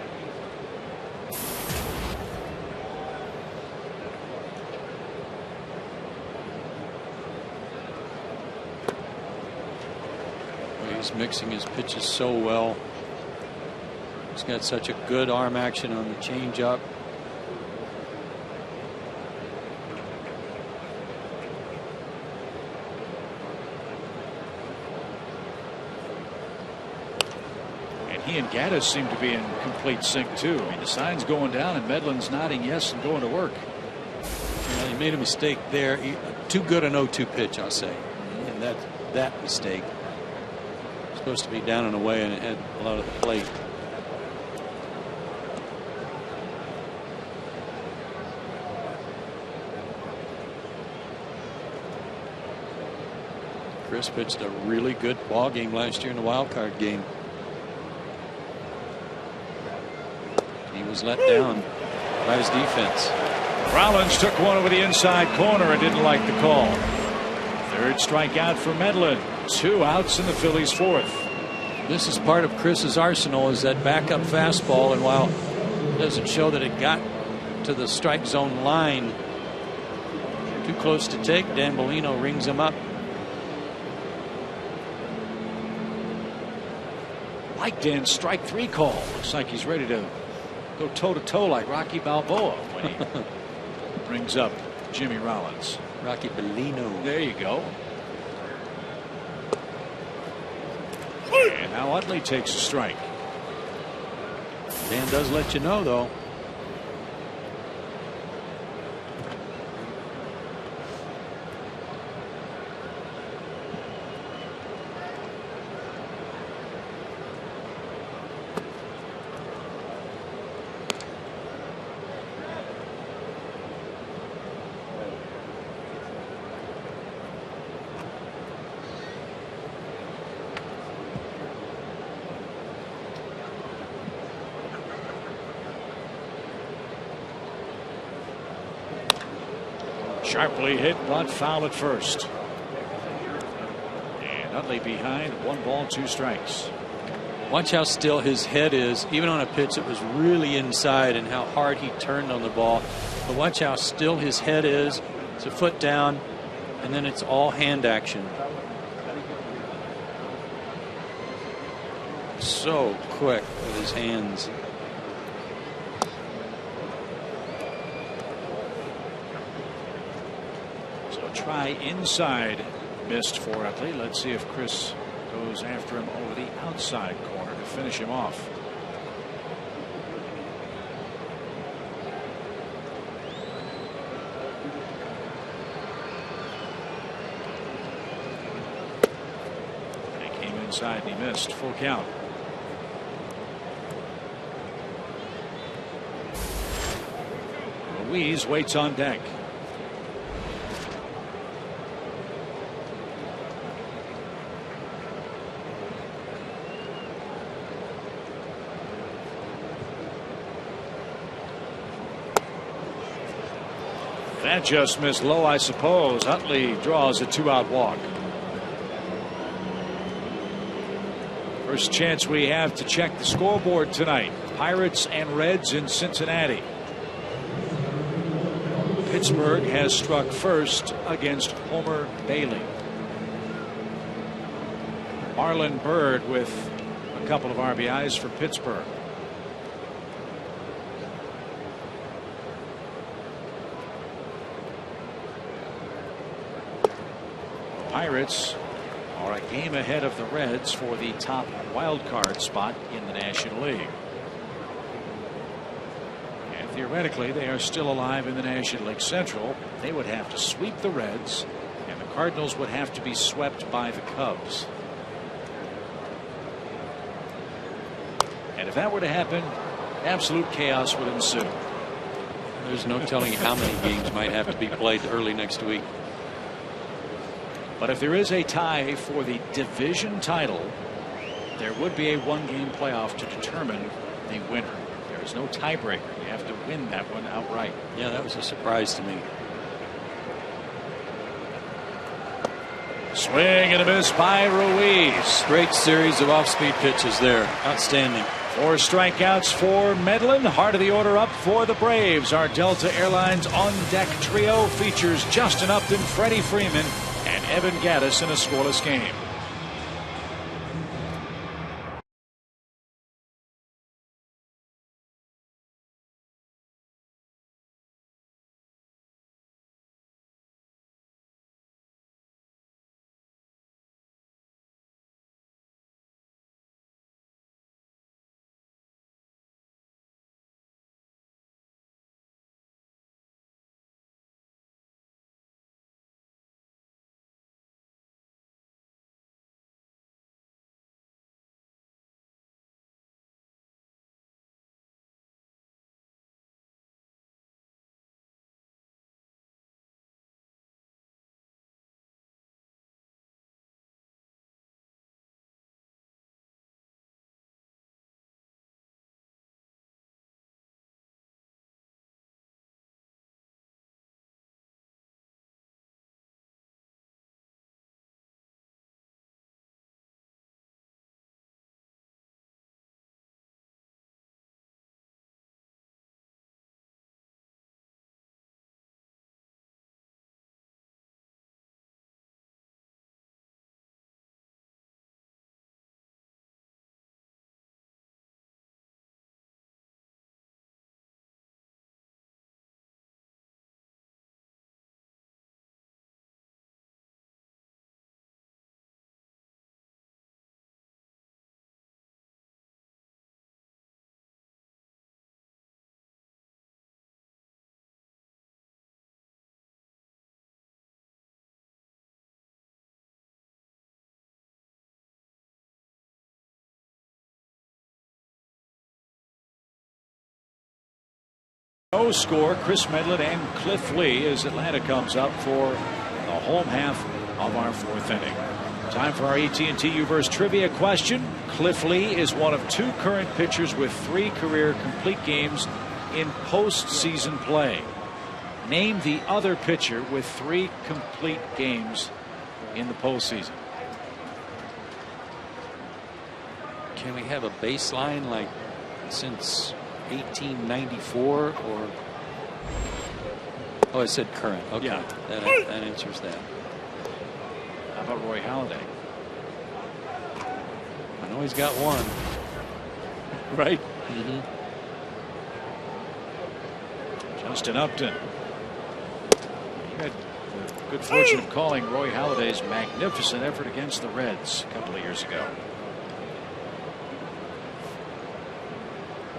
He's mixing his pitches so well. He's got such a good arm action on the changeup. He and Gaddis seem to be in complete sync too. I mean, the sign's going down and Medlin's nodding yes and going to work. Well, he made a mistake there. Too good an 0-2 pitch, I'll say. And that mistake. Supposed to be down and away, and it had a lot of the plate. Chris pitched a really good ball game last year in the wild card game. He was let down by his defense. Rollins took one over the inside corner and didn't like the call. 3rd strikeout for Medlin. 2 outs in the Phillies' 4th. This is part of Chris's arsenal, is that backup fastball, and while it doesn't show that it got to the strike zone line, too close to take, Dan Bellino rings him up. Like Dan's strike 3 call. Looks like he's ready to go toe-to-toe like Rocky Balboa when he brings up Jimmy Rollins. Rocky Bellino. There you go. And now Utley takes a strike. Dan does let you know, though. Sharply hit, but foul at first. And Utley behind, 1 ball, 2 strikes. Watch how still his head is, even on a pitch that was really inside, and how hard he turned on the ball. But watch how still his head is. It's a foot down, and then it's all hand action. So quick with his hands. So try inside, missed for Utley. Let's see if Chris goes after him over the outside corner to finish him off. He came inside and he missed. Full count. Louise waits on deck. That just missed low, I suppose. Utley draws a 2-out walk. First chance we have to check the scoreboard tonight. Pirates and Reds in Cincinnati. Pittsburgh has struck first against Homer Bailey. Marlon Byrd with a couple of RBIs for Pittsburgh. Pirates are a game ahead of the Reds for the top wild card spot in the National League. And theoretically, they are still alive in the National League Central. They would have to sweep the Reds, and the Cardinals would have to be swept by the Cubs. And if that were to happen, absolute chaos would ensue. There's no telling how many games might have to be played early next week. But if there is a tie for the division title, there would be a one-game playoff to determine the winner. There is no tiebreaker. You have to win that one outright. Yeah, that was a surprise to me. Swing and a miss by Ruiz. Great series of off-speed pitches there. Outstanding. 4 strikeouts for Medlin. Heart of the order up for the Braves. Our Delta Airlines on-deck trio features Justin Upton, Freddie Freeman, and Evan Gattis in a scoreless game. No score. Chris Medlin and Cliff Lee as Atlanta comes up for the home half of our 4th inning. Time for our AT&T U-verse trivia question. Cliff Lee is one of 2 current pitchers with 3 career complete games in postseason play. Name the other pitcher with 3 complete games in the postseason. Can we have a baseline like since 1894 or? Oh, I said current. Okay, Yeah. that answers that. How about Roy Halladay? I know he's got one. Right. Mm-hmm. Justin Upton. You had the good fortune of calling Roy Halladay's magnificent effort against the Reds a couple of years ago.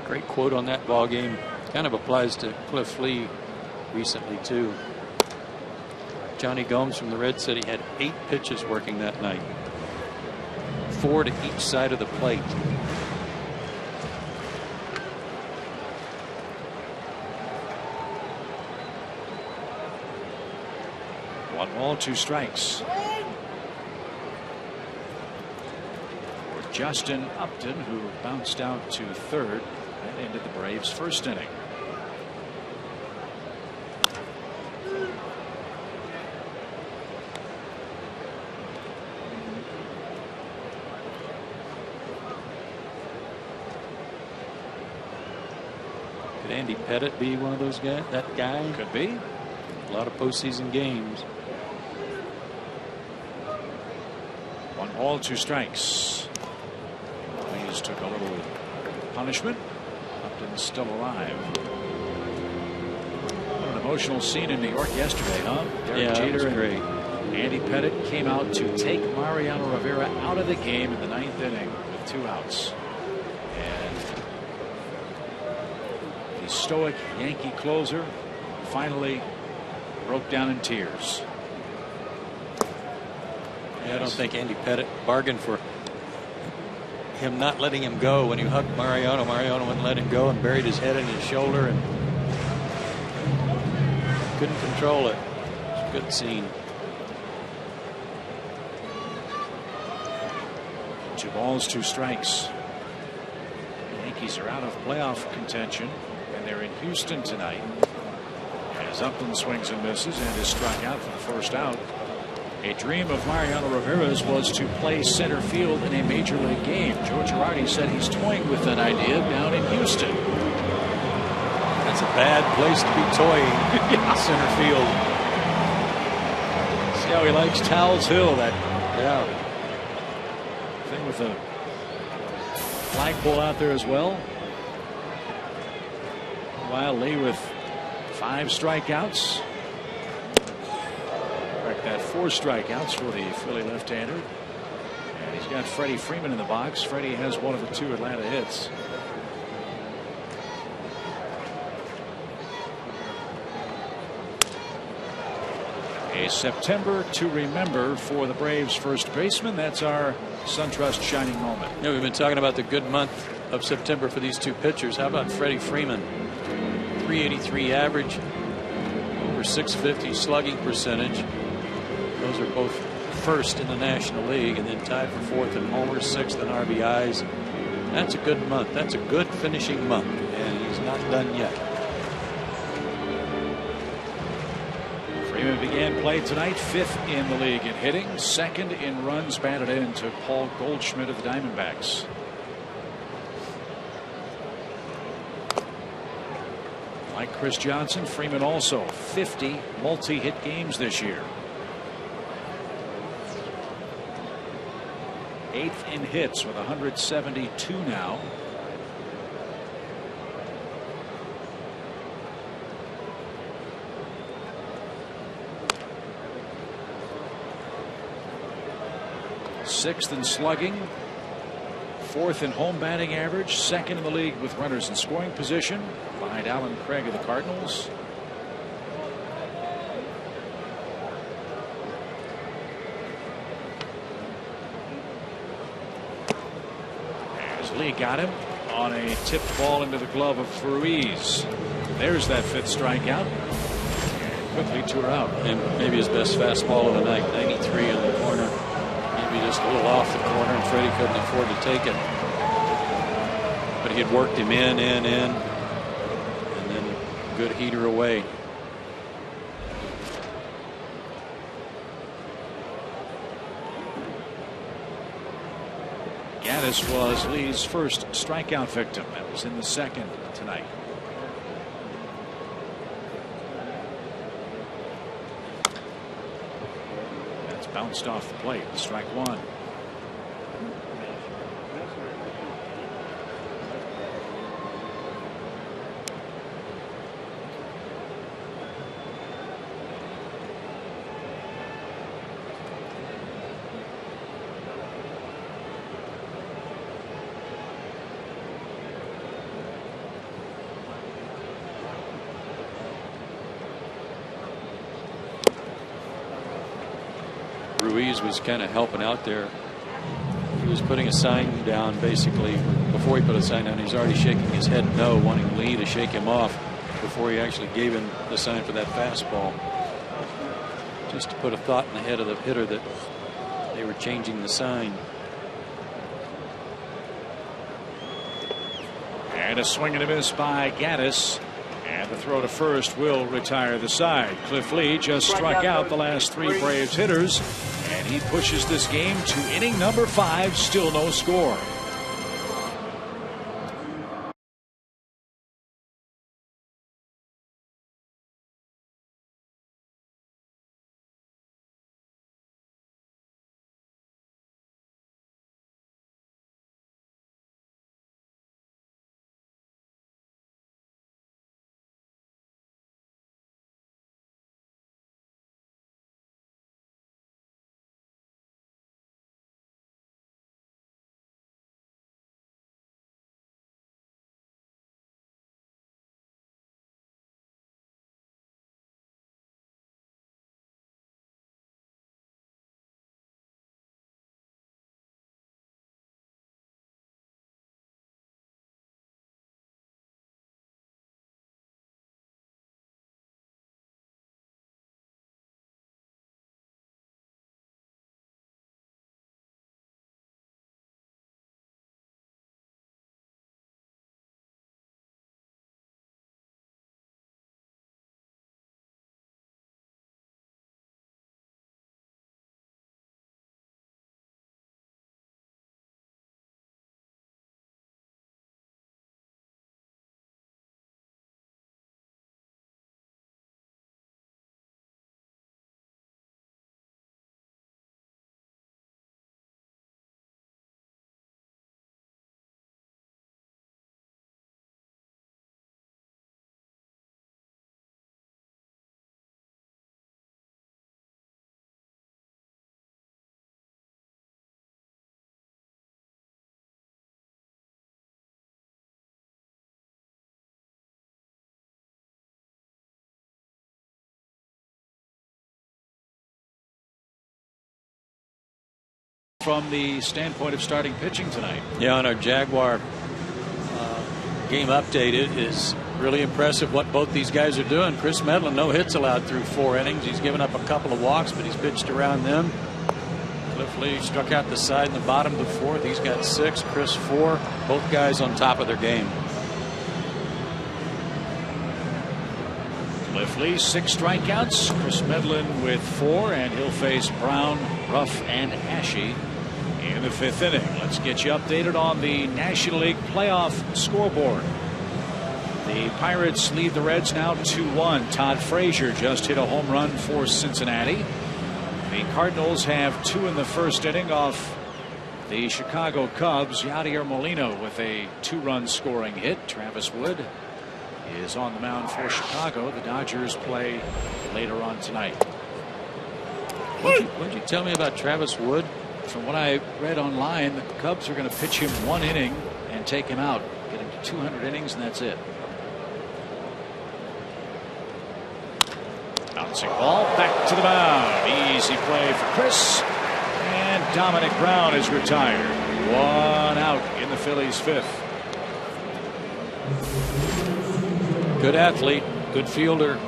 Great quote on that ball game. Kind of applies to Cliff Lee recently too. Johnny Gomes from the Reds said he had 8 pitches working that night, 4 to each side of the plate. One ball, 2 strikes. For Justin Upton, who bounced out to third and ended the Braves' first inning. Could Andy Pettit be one of those guys? That guy could be. A lot of postseason games. 1 ball, 2 strikes. Please took a little punishment. Upton's still alive. What an emotional scene in New York yesterday, huh? Derek Yeah, Jeter that was great. Andy Pettit came out to take Mariano Rivera out of the game in the 9th inning with 2 outs. And the stoic Yankee closer finally broke down in tears. Yeah, I don't think Andy Pettit bargained for him not letting him go when he hugged Mariano. Mariano wouldn't let him go and buried his head in his shoulder and couldn't control it. It's a good scene. 2 balls, 2 strikes. The Yankees are out of playoff contention, and they're in Houston tonight. As Upton swings and misses and is struck out for the first out. A dream of Mariano Rivera's was to play center field in a major league game. Joe Girardi said he's toying with that idea down in Houston. That's a bad place to be toying in center field. See how he likes Towles Hill, that thing with the flagpole out there as well. While Lee with 5 strikeouts. That 4 strikeouts for the Philly left-hander. And he's got Freddie Freeman in the box. Freddie has one of the 2 Atlanta hits. A September to remember for the Braves first baseman. That's our SunTrust shining moment. Yeah, we've been talking about the good month of September for these 2 pitchers. How about Freddie Freeman? 383 average, over 650 slugging percentage. Those are both first in the National League, and then tied for 4th in homers, 6th in RBIs. That's a good month. That's a good finishing month, and he's not done yet. Freeman began play tonight 5th in the league in hitting, 2nd in runs batted in to Paul Goldschmidt of the Diamondbacks. Like Chris Johnson, Freeman also 50 multi-hit games this year. 8th in hits with 172 now. Sixth in slugging, 4th in home batting average, 2nd in the league with runners in scoring position, behind Alan Craig of the Cardinals. As Lee got him on a tipped ball into the glove of Ruiz. There's that 5th strikeout. Quickly 2 are out. And maybe his best fastball of the night, 93 in the corner. Maybe just a little off the corner, and Freddie couldn't afford to take it. But he had worked him in, and then good heater away. Gaddis was Lee's first strikeout victim. That was in the second tonight. That's bounced off the plate. Strike one. Ruiz was kind of helping out there. He was putting a sign down basically. Before he put a sign down, he was already shaking his head no, wanting Lee to shake him off before he actually gave him the sign for that fastball. Just to put a thought in the head of the hitter that they were changing the sign. And a swing and a miss by Gaddis. And the throw to first will retire the side. Cliff Lee just struck out the last three Braves hitters, and he pushes this game to inning number 5. Still no score. From the standpoint of starting pitching tonight. Yeah, on our Jaguar game update, it is really impressive what both these guys are doing. Chris Medlin, no hits allowed through 4 innings. He's given up a couple of walks, but he's pitched around them. Cliff Lee struck out the side in the bottom of the 4th. He's got 6. Chris 4. Both guys on top of their game. Cliff Lee 6 strikeouts. Chris Medlin with 4, and he'll face Brown, Ruff, and Ashe in the 5th inning. Let's get you updated on the National League playoff scoreboard. The Pirates lead the Reds now 2-1. Todd Frazier just hit a home run for Cincinnati. The Cardinals have 2 in the 1st inning off the Chicago Cubs. Yadier Molina with a 2-run scoring hit. Travis Wood is on the mound for Chicago. The Dodgers play later on tonight. What did you tell me about Travis Wood? From what I read online, the Cubs are going to pitch him 1 inning and take him out, get him to 200 innings, and that's it. Bouncing ball back to the mound. Easy play for Chris. And Dominic Brown is retired. 1 out in the Phillies' 5th. Good athlete, good fielder.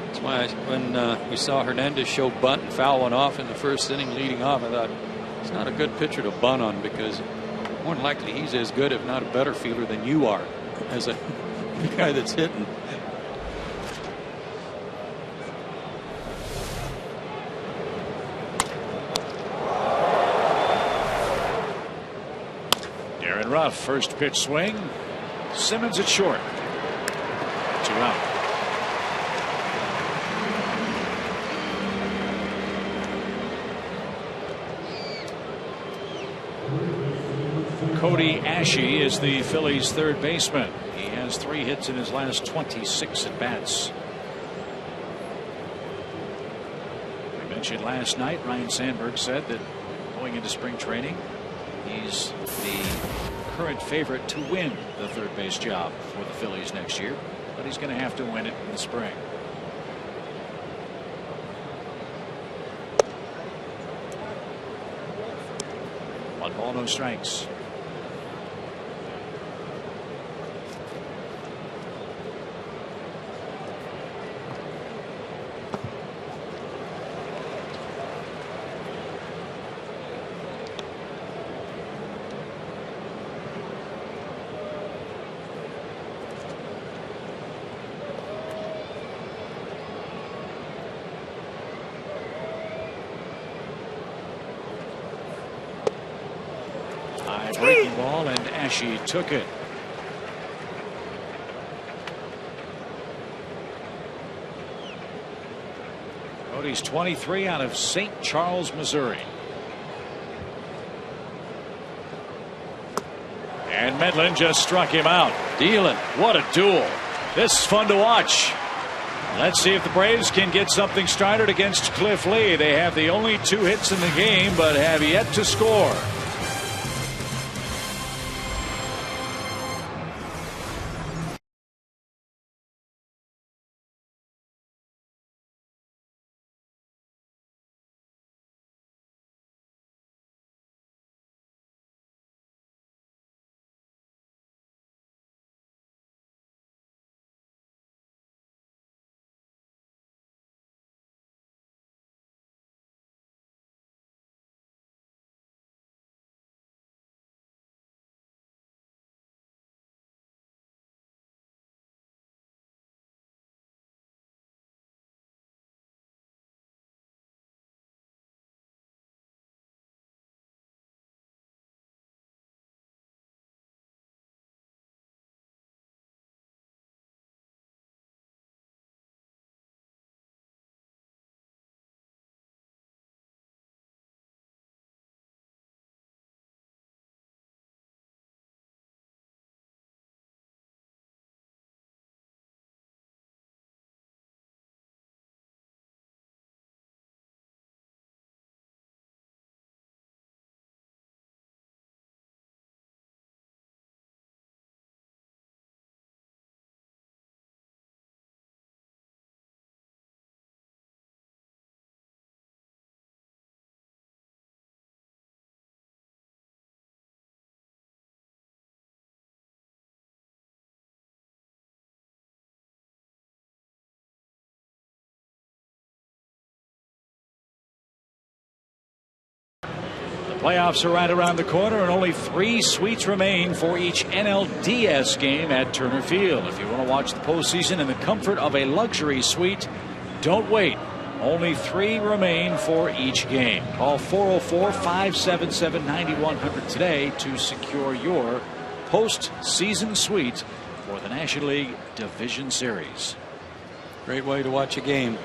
That's why when we saw Hernandez show bunt and foul one off in the 1st inning leading off, I thought he's not a good pitcher to bunt on, because more than likely he's as good, if not a better fielder than you are as a guy that's hitting. Aaron Ruff, first pitch swing. Simmons at short. 2 out. Cody Ashe is the Phillies' third baseman. He has 3 hits in his last 26 at bats. We mentioned last night, Ryan Sandberg said that going into spring training, he's the current favorite to win the third base job for the Phillies next year, but he's going to have to win it in the spring. One ball, no strikes. Breaking ball, and Ashe took it. Cody's 23 out of St. Charles, Missouri. And Medlin just struck him out. Dealing. What a duel. This is fun to watch. Let's see if the Braves can get something started against Cliff Lee. They have the only 2 hits in the game, but have yet to score. Playoffs are right around the corner, and only 3 suites remain for each NLDS game at Turner Field. If you want to watch the postseason in the comfort of a luxury suite, don't wait. Only 3 remain for each game. Call 404-577-9100 today to secure your postseason suite for the National League Division Series. Great way to watch a game.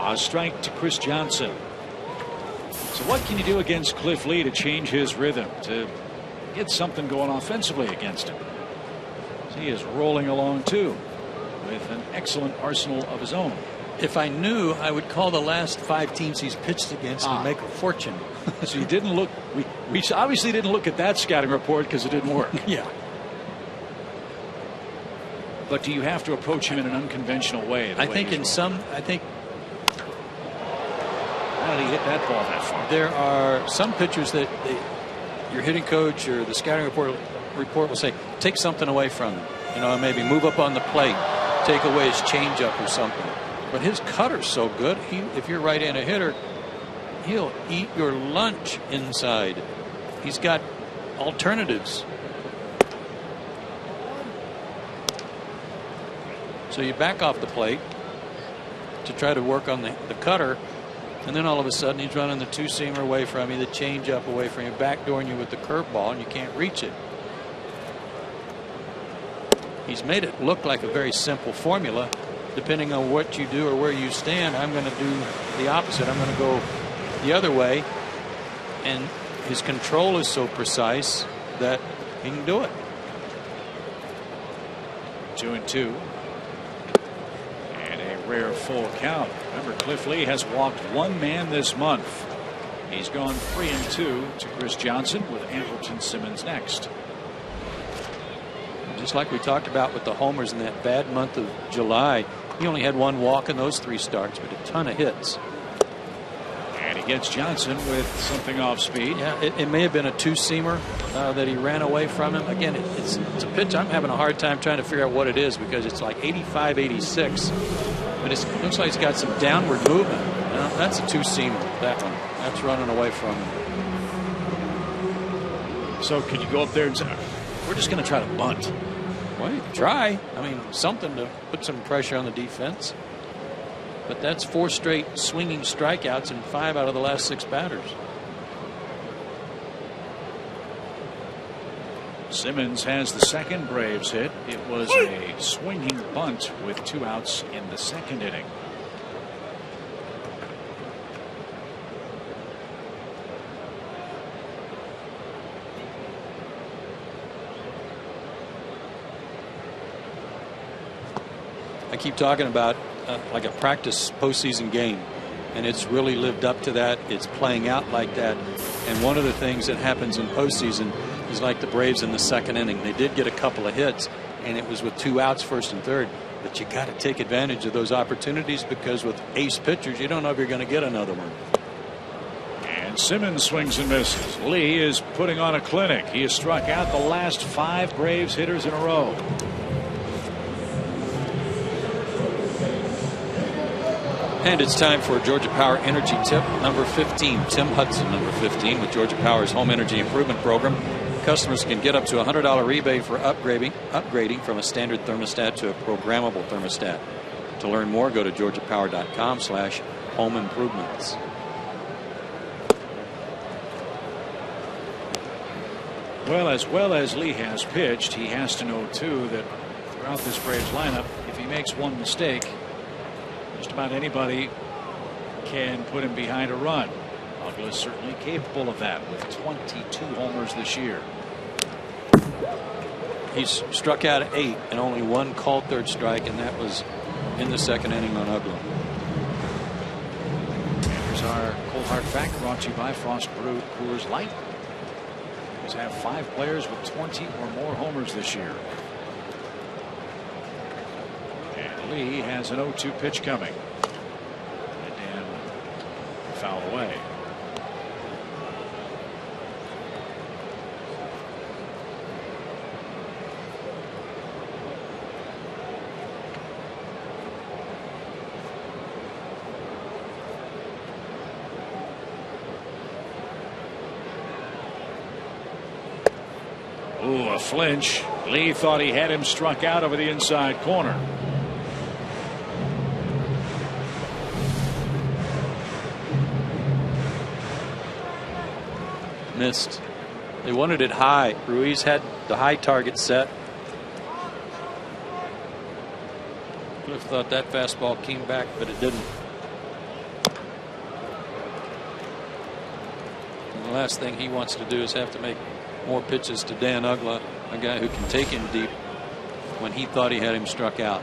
A strike to Chris Johnson. So what can you do against Cliff Lee to change his rhythm, to get something going offensively against him? He is rolling along too with an excellent arsenal of his own. If I knew, I would call the last 5 teams he's pitched against and make a fortune. So you didn't look, we obviously didn't look at that scouting report because it didn't work. Yeah. But do you have to approach him in an unconventional way? I think in some, how did he hit that ball that far? There are some pitchers that your hitting coach or the scouting report will say, take something away from him. You know, maybe move up on the plate, take away his changeup or something. But his cutter's so good, if you're right-handed hitter, he'll eat your lunch inside. He's got alternatives. So you back off the plate to try to work on the cutter, and then all of a sudden he's running the two-seamer away from you, the change-up away from you, backdooring you with the curveball, and you can't reach it. He's made it look like a very simple formula. Depending on what you do or where you stand, I'm going to do the opposite. I'm going to go the other way, and his control is so precise that he can do it. 2-2. And a rare full count. Remember, Cliff Lee has walked one man this month. He's gone 3-2 to Chris Johnson, with Andrelton Simmons next. Just like we talked about with the homers in that bad month of July, he only had one walk in those 3 starts, but a ton of hits. And he gets Johnson with something off speed. Yeah, it may have been a two-seamer that he ran away from him. Again, it's a pitch I'm having a hard time trying to figure out what it is, because it's like 85, 86, but it looks like it's got some downward movement. That's a two-seamer, that one. That's running away from him. So can you go up there and say, we're just going to try to bunt? Well, you can try. I mean, something to put some pressure on the defense. But that's 4 straight swinging strikeouts and 5 out of the last 6 batters. Simmons has the second Braves hit. It was a swinging bunt with 2 outs in the 2nd inning. I keep talking about like a practice postseason game, and it's really lived up to that. It's playing out like that. And one of the things that happens in postseason is like the Braves in the 2nd inning. They did get a couple of hits, and it was with 2 outs, 1st and 3rd. But you got to take advantage of those opportunities, because with ace pitchers, you don't know if you're going to get another one. And Simmons swings and misses. Lee is putting on a clinic. He has struck out the last 5 Braves hitters in a row. And it's time for Georgia Power Energy Tip number 15. Tim Hudson, number 15, with Georgia Power's Home Energy Improvement Program. Customers can get up to a $100 rebate for upgrading from a standard thermostat to a programmable thermostat. To learn more, go to georgiapower.com/home improvements. Well as Lee has pitched, he has to know too that throughout this Braves lineup, if he makes one mistake, just about anybody can put him behind a run. Uggla is certainly capable of that with 22 homers this year. He's struck out at 8 and only 1 called 3rd strike, and that was in the 2nd inning on Uggla. Here's our Cold Hard Fact, brought to you by Frost Brewed Coors Light. He's have 5 players with 20 or more homers this year. And Lee has an 0-2 pitch coming. And Dan foul away. Ooh, a flinch. Lee thought he had him struck out over the inside corner. Missed. They wanted it high. Ruiz had the high target set. Cliff thought that fastball came back, but it didn't. And the last thing he wants to do is have to make more pitches to Dan Uggla, a guy who can take him deep, when he thought he had him struck out.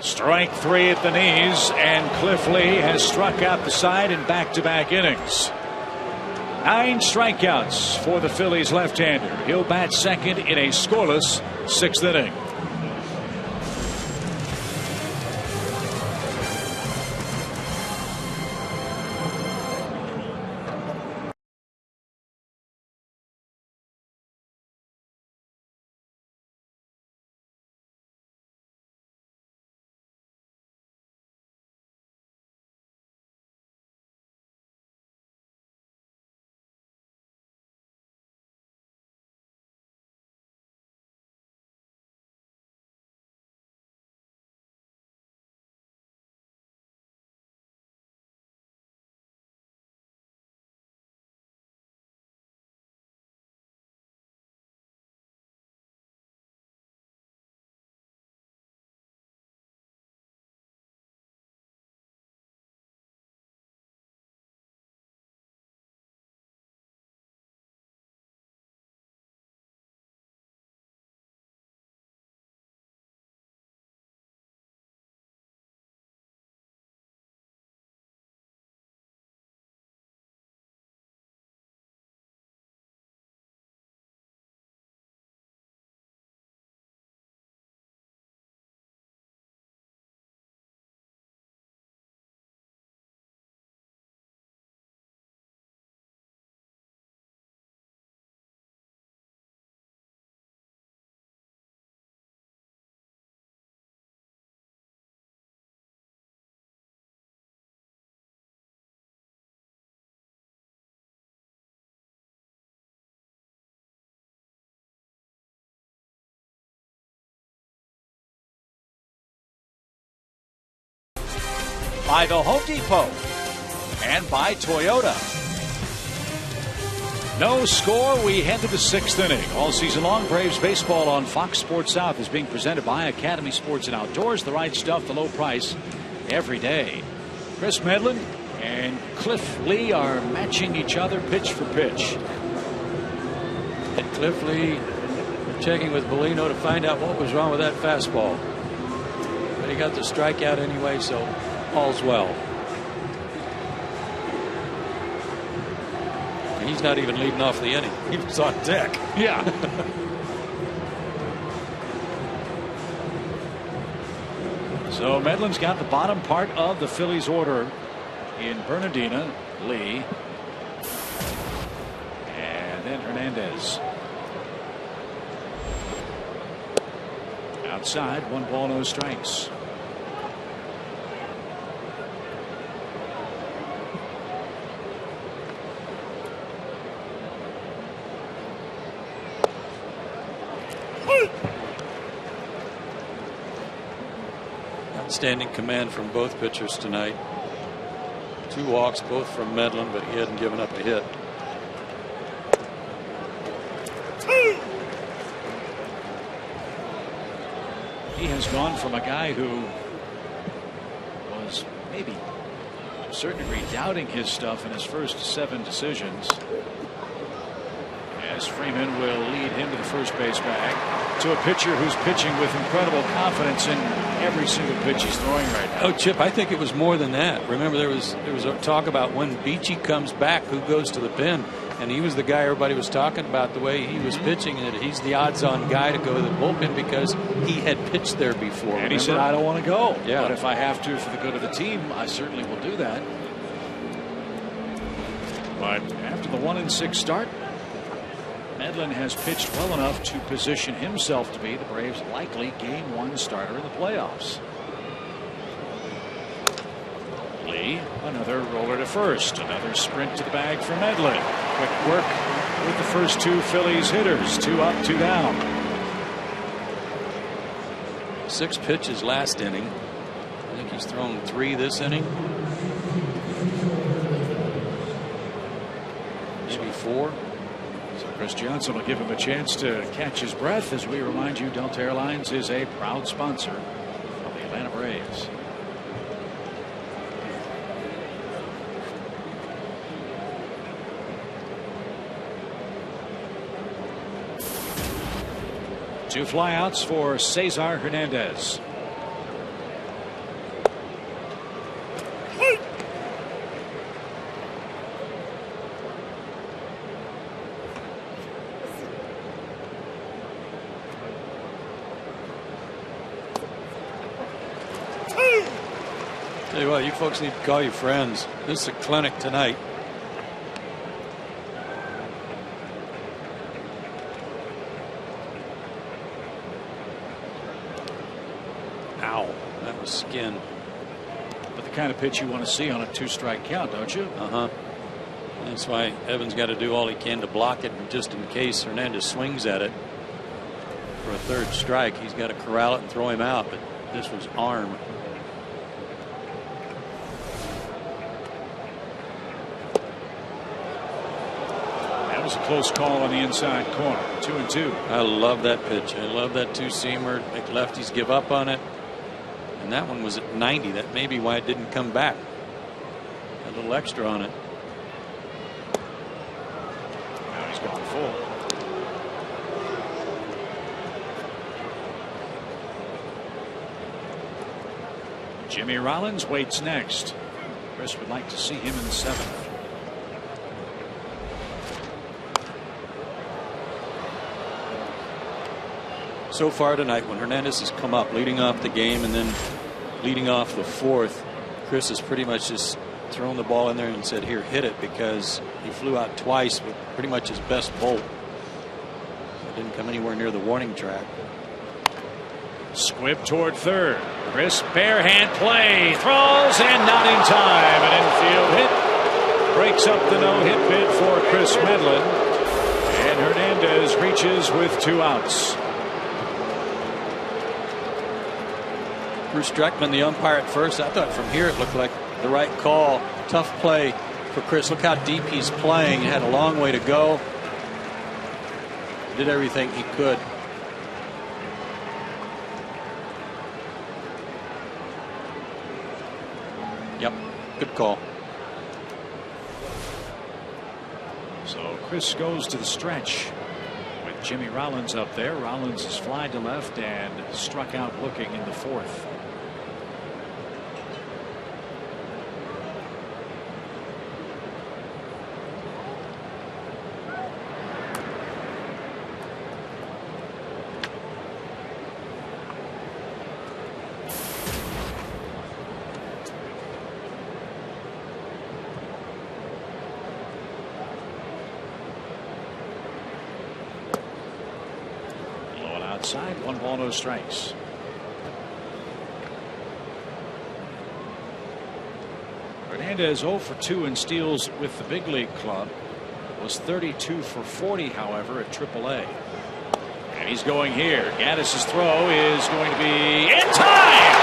Strike 3 at the knees, and Cliff Lee has struck out the side in back-to-back innings. 9 strikeouts for the Phillies left-hander. He'll bat second in a scoreless 6th inning. by the Home Depot, and by Toyota. No score. We head to the 6th inning. All season long, Braves baseball on Fox Sports South is being presented by Academy Sports and Outdoors. The right stuff, the low price, every day. Chris Medlin and Cliff Lee are matching each other pitch for pitch. And Cliff Lee checking with Bellino to find out what was wrong with that fastball. But he got the strikeout anyway, so all's well. He's not even leading off the inning. He was on deck. Yeah. So Medlin's got the bottom part of the Phillies order in Bernardina, Lee, and then Hernandez. Outside, 1 ball, no strikes. Outstanding command from both pitchers tonight. 2 walks, both from Medlin, but he hadn't given up a hit. He has gone from a guy who was maybe to a certain degree doubting his stuff in his first 7 decisions, as Freeman will lead him to the first base bag, to a pitcher who's pitching with incredible confidence in every single pitch he's throwing right now. Oh, Chip, I think it was more than that. Remember, there was a talk about when Beachy comes back, who goes to the pen, and he was the guy everybody was talking about, the way he was pitching, and that he's the odds-on guy to go to the bullpen because he had pitched there before. And he said, I don't want to go, yeah, but if I have to for the good of the team, I certainly will do that. But after the 1-6 start, Medlin has pitched well enough to position himself to be the Braves' likely Game 1 starter in the playoffs. Lee, another roller to first, another sprint to the bag for Medlin. Quick work with the first 2 Phillies hitters, 2 up, 2 down. 6 pitches last inning. I think he's thrown 3 this inning. Maybe 4. Chris Johnson will give him a chance to catch his breath as we remind you Delta Airlines is a proud sponsor of the Atlanta Braves. Two flyouts for Cesar Hernandez. Tell you what, you folks need to call your friends. This is a clinic tonight. Ow, that was skin. But the kind of pitch you want to see on a 2-strike count, don't you? That's why Evans got to do all he can to block it, and just in case Hernandez swings at it for a 3rd strike, he's got to corral it and throw him out. But this was arm. That was a close call on the inside corner. 2-2. I love that pitch. I love that 2-seamer. Make lefties give up on it. And that one was at 90. That may be why it didn't come back. A little extra on it. Now he's going full. Jimmy Rollins waits next. Chris would like to see him in the 7th. So far tonight, when Hernandez has come up leading off the game and then leading off the 4th, Chris has pretty much just thrown the ball in there and said, here, hit it, because he flew out twice with pretty much his best bolt. It didn't come anywhere near the warning track. Squib toward 3rd. Chris, bare hand play, throws, and not in time. An infield hit breaks up the no-hit bid for Chris Medlin, and Hernandez reaches with 2 outs. Bruce Dreckman, the umpire at first. I thought from here it looked like the right call. Tough play for Chris. Look how deep he's playing. He had a long way to go. Did everything he could. Yep, good call. So Chris goes to the stretch with Jimmy Rollins up there. Rollins is fly to left and struck out looking in the fourth. Outside, 1 ball, no strikes. Hernandez 0 for 2 in steals with the big league club. Was 32 for 40, however, at AAA. And he's going here. Gaddis' throw is going to be in time.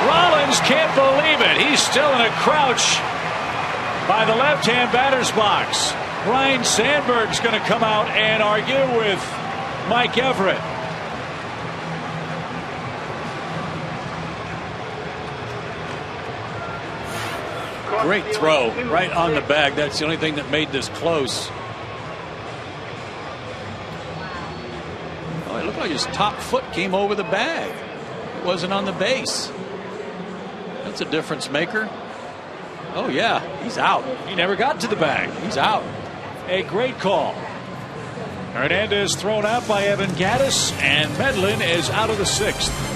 Rollins can't believe it. He's still in a crouch by the left-hand batter's box. Ryan Sandberg's going to come out and argue with Mike Everett. Great throw right on the bag. That's the only thing that made this close. Oh, it looked like his top foot came over the bag. It wasn't on the base. That's a difference maker. Oh, yeah, he's out. He never got to the bag. He's out. A great call. Hernandez thrown out by Evan Gaddis, and Medlin is out of the 6th.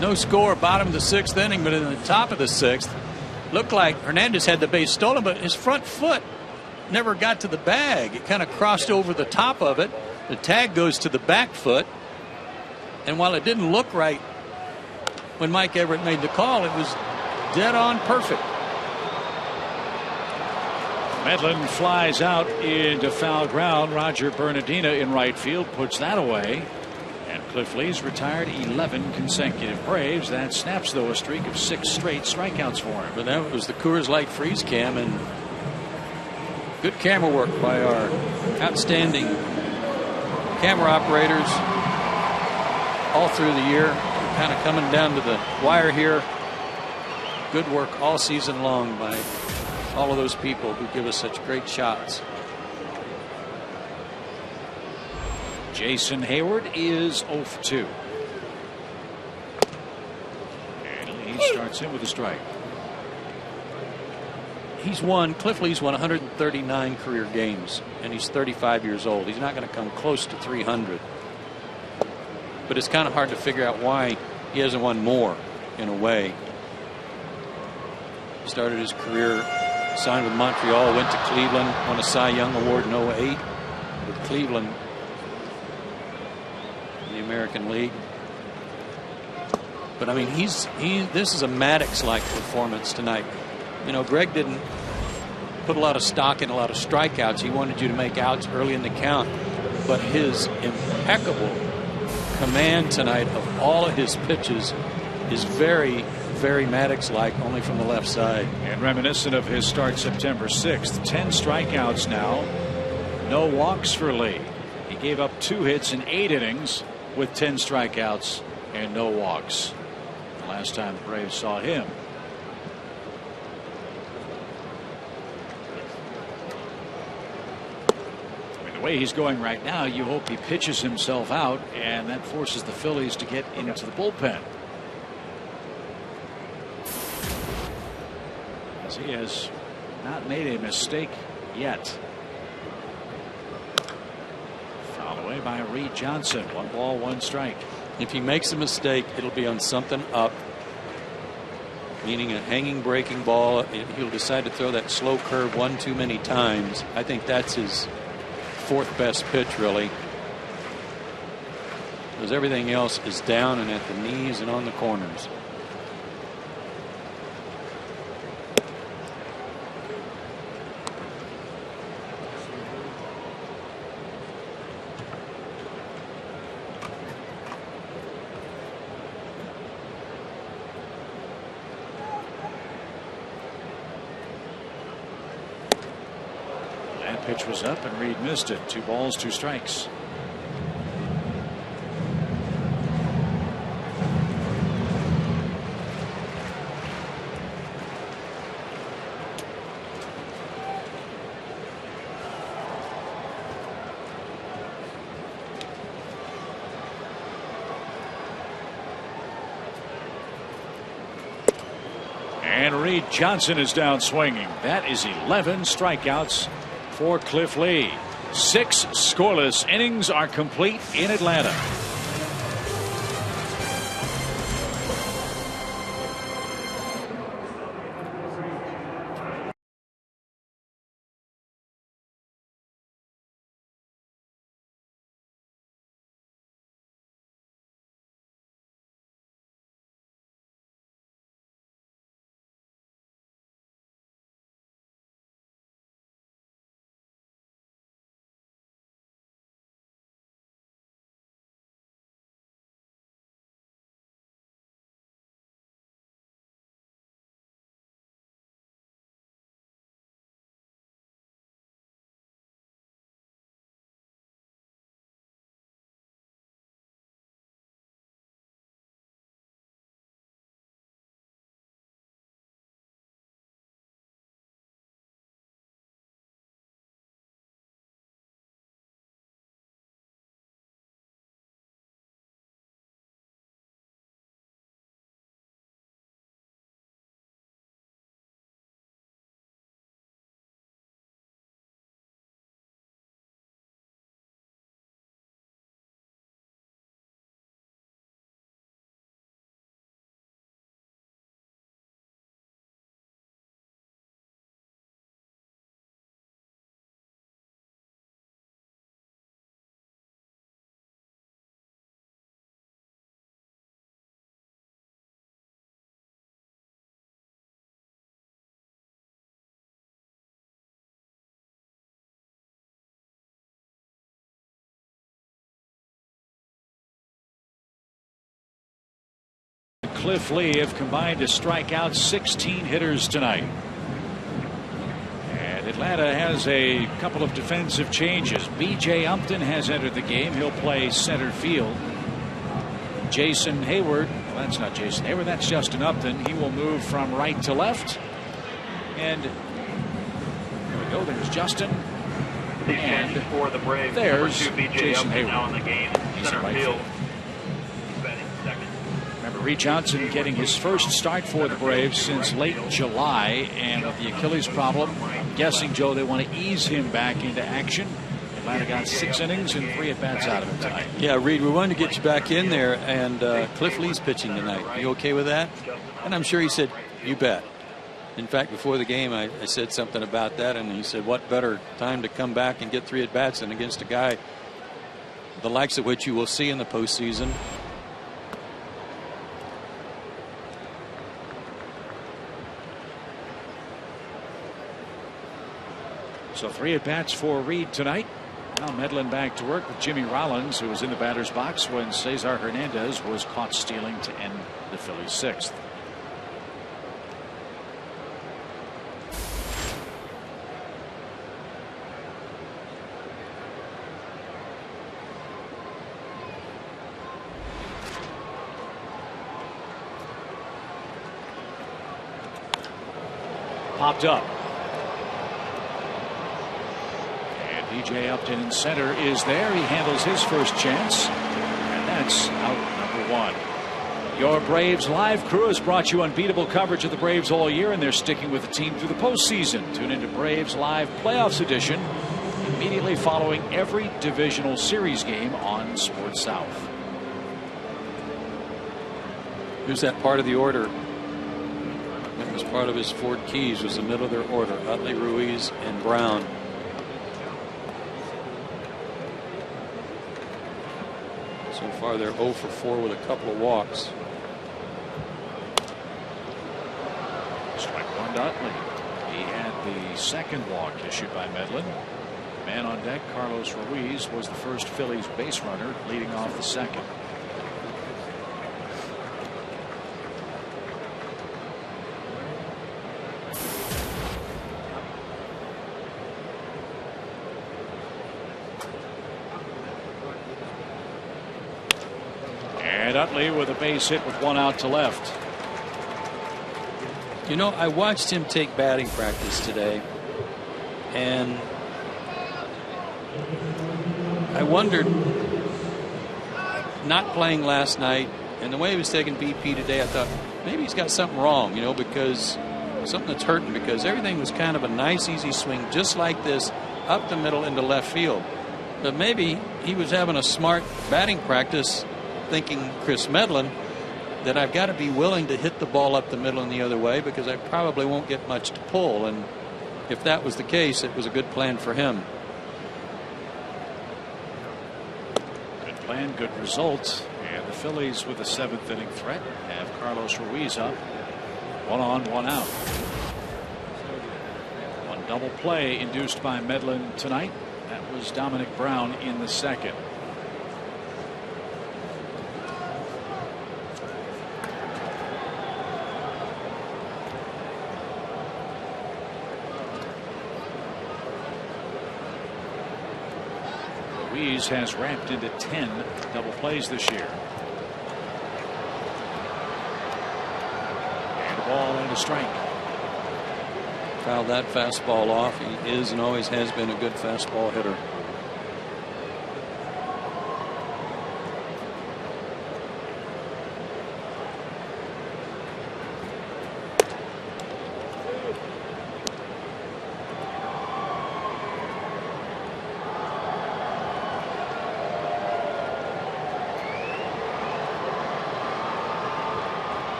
No score, bottom of the 6th inning, but in the top of the 6th, looked like Hernandez had the base stolen, but his front foot never got to the bag. It kind of crossed over the top of it. The tag goes to the back foot, and while it didn't look right when Mike Everett made the call, it was dead on perfect. Medlin flies out into foul ground. Roger Bernardina in right field puts that away. And Cliff Lee's retired 11 consecutive Braves. That snaps, though, a streak of 6 straight strikeouts for him. But that was the Coors Light freeze cam, and good camera work by our outstanding camera operators all through the year. Kind of coming down to the wire here. Good work all season long by all of those people who give us such great shots. Jason Hayward is 0 for 2. And he starts in with a strike. Cliff Lee's won 139 career games, and he's 35 years old. He's not going to come close to 300. But it's kind of hard to figure out why he hasn't won more, in a way. started his career, signed with Montreal, went to Cleveland, won a Cy Young Award in 08 with Cleveland in the American League. But I mean, this is a Maddox-like performance tonight. You know, Greg didn't put a lot of stock in a lot of strikeouts. He wanted you to make outs early in the count. But his impeccable command tonight of all of his pitches is very, very Maddox-like, only from the left side. And reminiscent of his start September 6th. 10 strikeouts now. No walks for Lee. He gave up 2 hits in 8 innings with 10 strikeouts and no walks. The last time the Braves saw him. The way he's going right now, you hope he pitches himself out, and that forces the Phillies to get into the bullpen. As he has not made a mistake yet. Fouled away by Reed Johnson. 1 ball, 1 strike. If he makes a mistake, it'll be on something up, meaning a hanging breaking ball. He'll decide to throw that slow curve one too many times. I think that's his 4th best pitch, really, because everything else is down and at the knees and on the corners. Pitch was up and Reed missed it. 2 balls, 2 strikes. And Reed Johnson is down swinging. That is 11 strikeouts for Cliff Lee. 6 scoreless innings are complete in Atlanta. Cliff Lee have combined to strike out 16 hitters tonight. And Atlanta has a couple of defensive changes. B.J. Upton has entered the game. He'll play center field. Jason Hayward, well, that's not Jason Hayward, that's Justin Upton. He will move from right to left. And there we go. There's Justin. And for the Braves, there's Jason Jason Hayward. Now in the game, center field. Remember, Reed Johnson getting his first start for the Braves since late July, and with the Achilles problem, I'm guessing, Joe, they want to ease him back into action. Atlanta got 6 innings and 3 at-bats out of him tonight. Yeah, Reed, we wanted to get you back in there, and Cliff Lee's pitching tonight. Are you okay with that? And I'm sure he said, you bet. In fact, before the game, I said something about that, and he said, what better time to come back and get 3 at-bats than against a guy the likes of which you will see in the postseason. So 3 at-bats for Reed tonight. Now Medlin back to work with Jimmy Rollins, who was in the batter's box when Cesar Hernandez was caught stealing to end the Phillies' 6th. Popped up. And DJ Upton in center is there. He handles his first chance. And that's out number 1. Your Braves live crew has brought you unbeatable coverage of the Braves all year, and they're sticking with the team through the postseason. Tune into Braves Live Playoffs Edition immediately following every divisional series game on Sports South. Here's that part of the order. That was part of his 4 keys, was the middle of their order. Utley, Ruiz, and Brown. So far they're 0 for 4 with a couple of walks. Strike 1 to Utley. He had the second walk issued by Medlin. Man on deck, Carlos Ruiz, was the first Phillies base runner, leading off the second. And Utley with a base hit with 1 out to left. You know, I watched him take batting practice today, and I wondered, not playing last night and the way he was taking BP today, I thought maybe he's got something wrong, you know, because something that's hurting, because everything was kind of a nice easy swing just like this up the middle into left field. But maybe he was having a smart batting practice, thinking Chris Medlin, that I've got to be willing to hit the ball up the middle and the other way because I probably won't get much to pull. And if that was the case, it was a good plan for him. Good plan, good results. And the Phillies, with a 7th inning threat, have Carlos Ruiz up. 1 on, 1 out. 1 double play induced by Medlin tonight. That was Dominic Brown in the second. Ruiz has ramped into 10 double plays this year. And a ball and a strike. Fouled that fastball off. He is and always has been a good fastball hitter.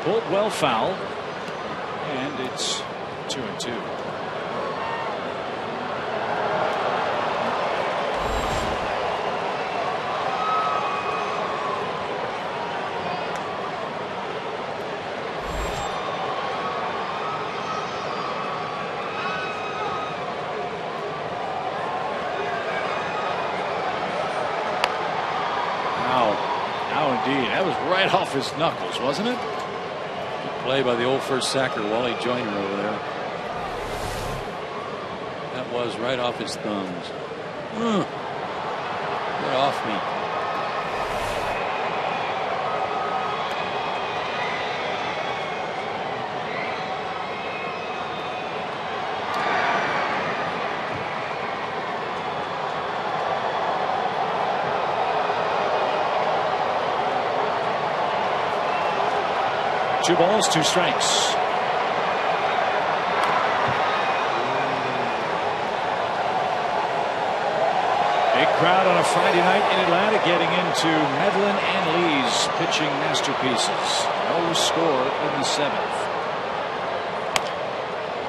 Pulled well foul, and it's 2-2. Now indeed, that was right off his knuckles, wasn't it? Play by the old first sacker, Wally Joyner over there. That was right off his thumbs. Get off me. Two balls, 2 strikes. Big crowd on a Friday night in Atlanta getting into Medlin and Lee's pitching masterpieces. No score in the 7th.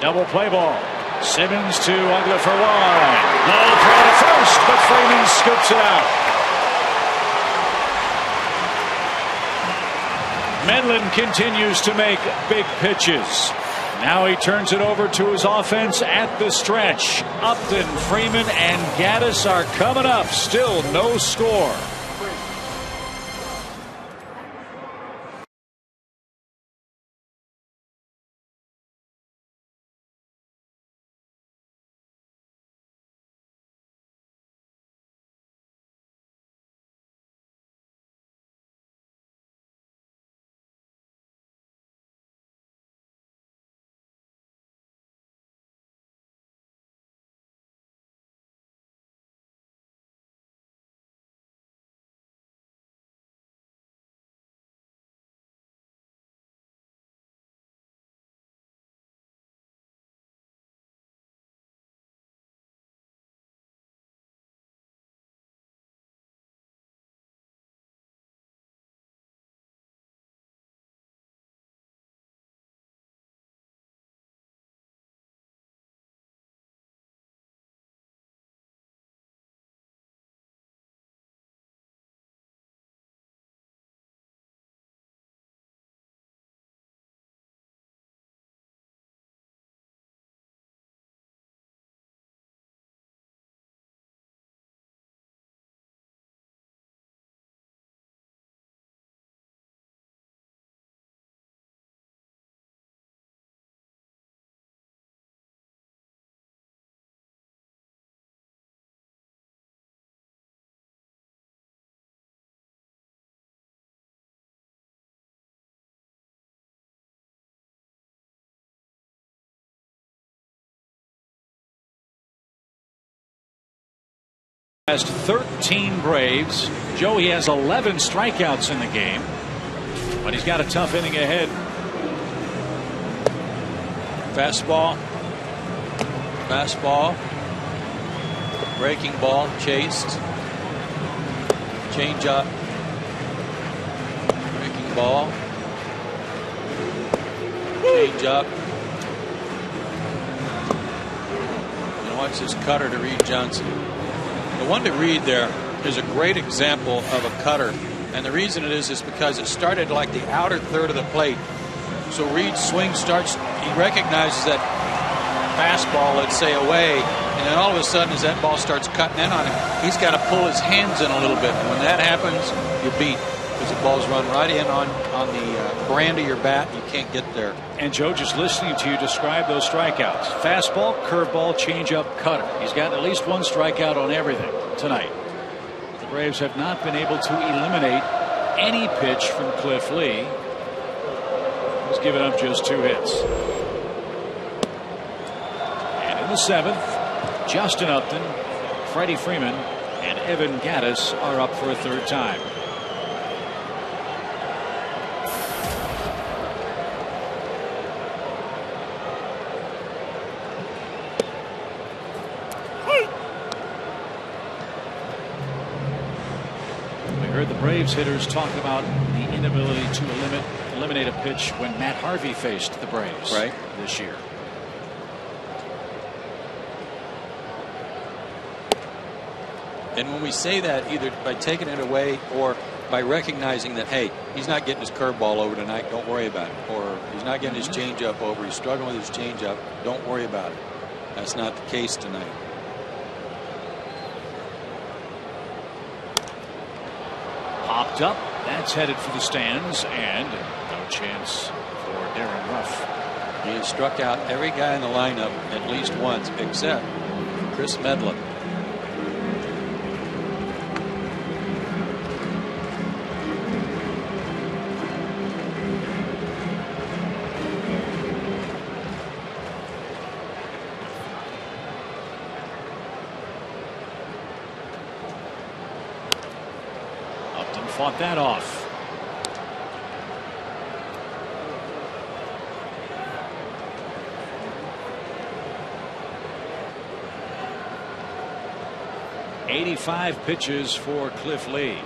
Double play ball. Simmons to Uggla for one. Low throw to first, but Freeman scoops it out. Medlin continues to make big pitches. Now he turns it over to his offense at the stretch. Upton, Freeman, and Gaddis are coming up. Still no score. Has 13 Braves. Joey has 11 strikeouts in the game, but he's got a tough inning ahead. Fastball. Fastball. Breaking ball chased. Change up. Breaking ball. Change up. And watch this cutter to Reed Johnson. The one to Reed there is a great example of a cutter, and the reason it is because it started like the outer third of the plate. So Reed's swing starts, he recognizes that fastball, let's say, away, and then all of a sudden as that ball starts cutting in on him, he's got to pull his hands in a little bit. And when that happens, you beat, because the ball's run right in on the brand of your bat. You can't get there. And Joe, just listening to you describe those strikeouts: fastball, curveball, changeup, cutter. He's got at least one strikeout on everything tonight. The Braves have not been able to eliminate any pitch from Cliff Lee. He's given up just 2 hits. And in the 7th, Justin Upton, Freddie Freeman, and Evan Gaddis are up for a 3rd time. The Braves hitters talk about the inability to eliminate a pitch when Matt Harvey faced the Braves this year. And when we say that, either by taking it away or by recognizing that, hey, he's not getting his curveball over tonight, don't worry about it. Or he's not getting his changeup over, he's struggling with his changeup, don't worry about it. That's not the case tonight. Popped up, that's headed for the stands, and no chance for Darren Ruff. He has struck out every guy in the lineup at least once, except Chris Medlin. Fought that off. 85 pitches for Cliff Lee.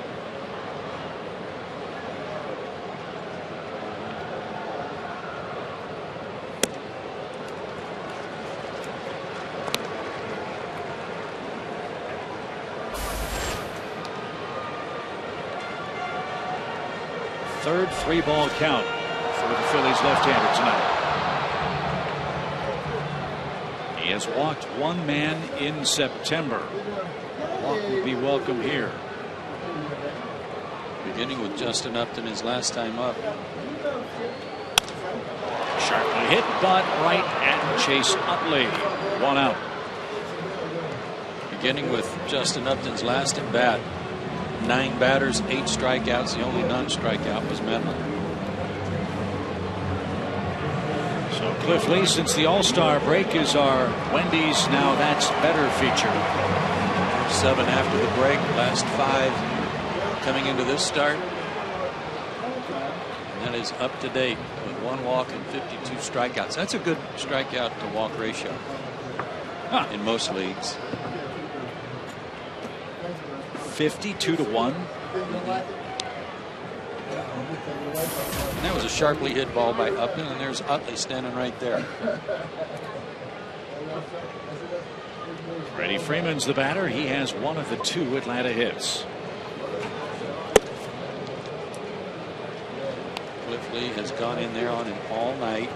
Third 3-ball count for the Phillies left-hander tonight. He has walked one man in September. A walk would be welcome here. Beginning with Justin Upton his last time up. Sharply hit, but right at Chase Utley. 1 out. Beginning with Justin Upton's last at bat. 9 batters, 8 strikeouts. The only non-strikeout was Medlin. So Cliff Lee, since the All-Star break, is our Wendy's Now That's Better feature. 7 after the break, last 5 coming into this start. And that is up to date with 1 walk and 52 strikeouts. That's a good strikeout to walk ratio in most leagues. 52-1. And that was a sharply hit ball by Upton, and there's Utley standing right there. Freddie Freeman's the batter. He has 1 of the 2 Atlanta hits. Cliff Lee has gone in there on him all night.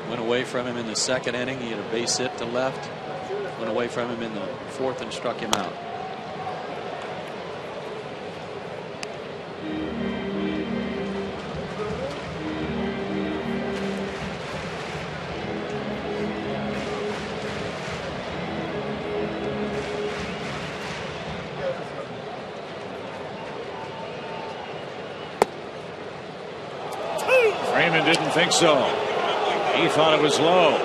Went away from him in the 2nd inning. He had a base hit to left. Went away from him in the 4th and struck him out. Freeman didn't think so. He thought it was low.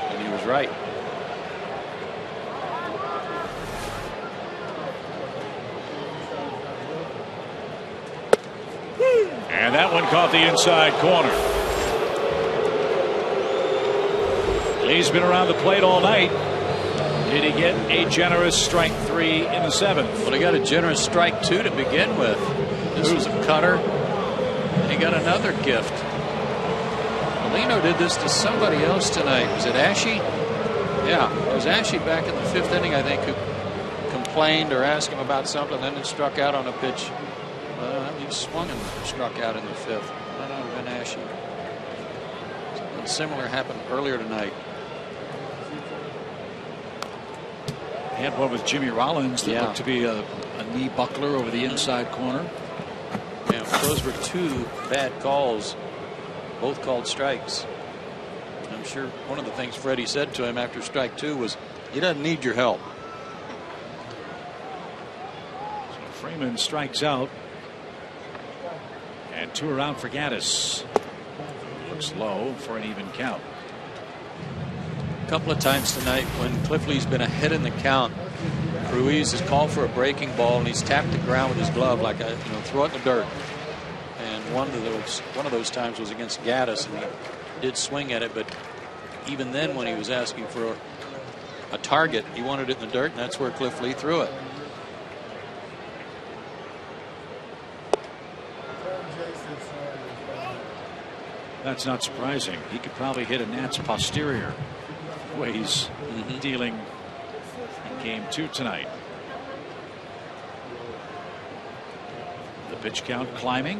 And he was right. And that one caught the inside corner. Lee's been around the plate all night. Did he get a generous strike 3 in the 7th? Well, he got a generous strike 2 to begin with. This was a cutter. And he got another gift. Molino did this to somebody else tonight. Was it Ashe? Yeah, it was Ashe back in the 5th inning, I think, who complained or asked him about something, then it struck out on a pitch. He swung and struck out in the 5th. That would have been Ashe. Something similar happened earlier tonight. Had one with Jimmy Rollins that looked to be a knee buckler over the inside corner. Yeah, those were 2 bad calls, both called strikes. I'm sure one of the things Freddie said to him after strike 2 was, he doesn't need your help. So Freeman strikes out. And 2 are out for Gaddis. Looks low for an even count. A couple of times tonight when Cliff Lee's been ahead in the count, Ruiz has called for a breaking ball and he's tapped the ground with his glove like a, throw it in the dirt. And one of those times was against Gaddis, and he did swing at it, but even then when he was asking for a target, he wanted it in the dirt, and that's where Cliff Lee threw it. That's not surprising. He could probably hit a Nats posterior the way he's dealing in game 2 tonight. The pitch count climbing.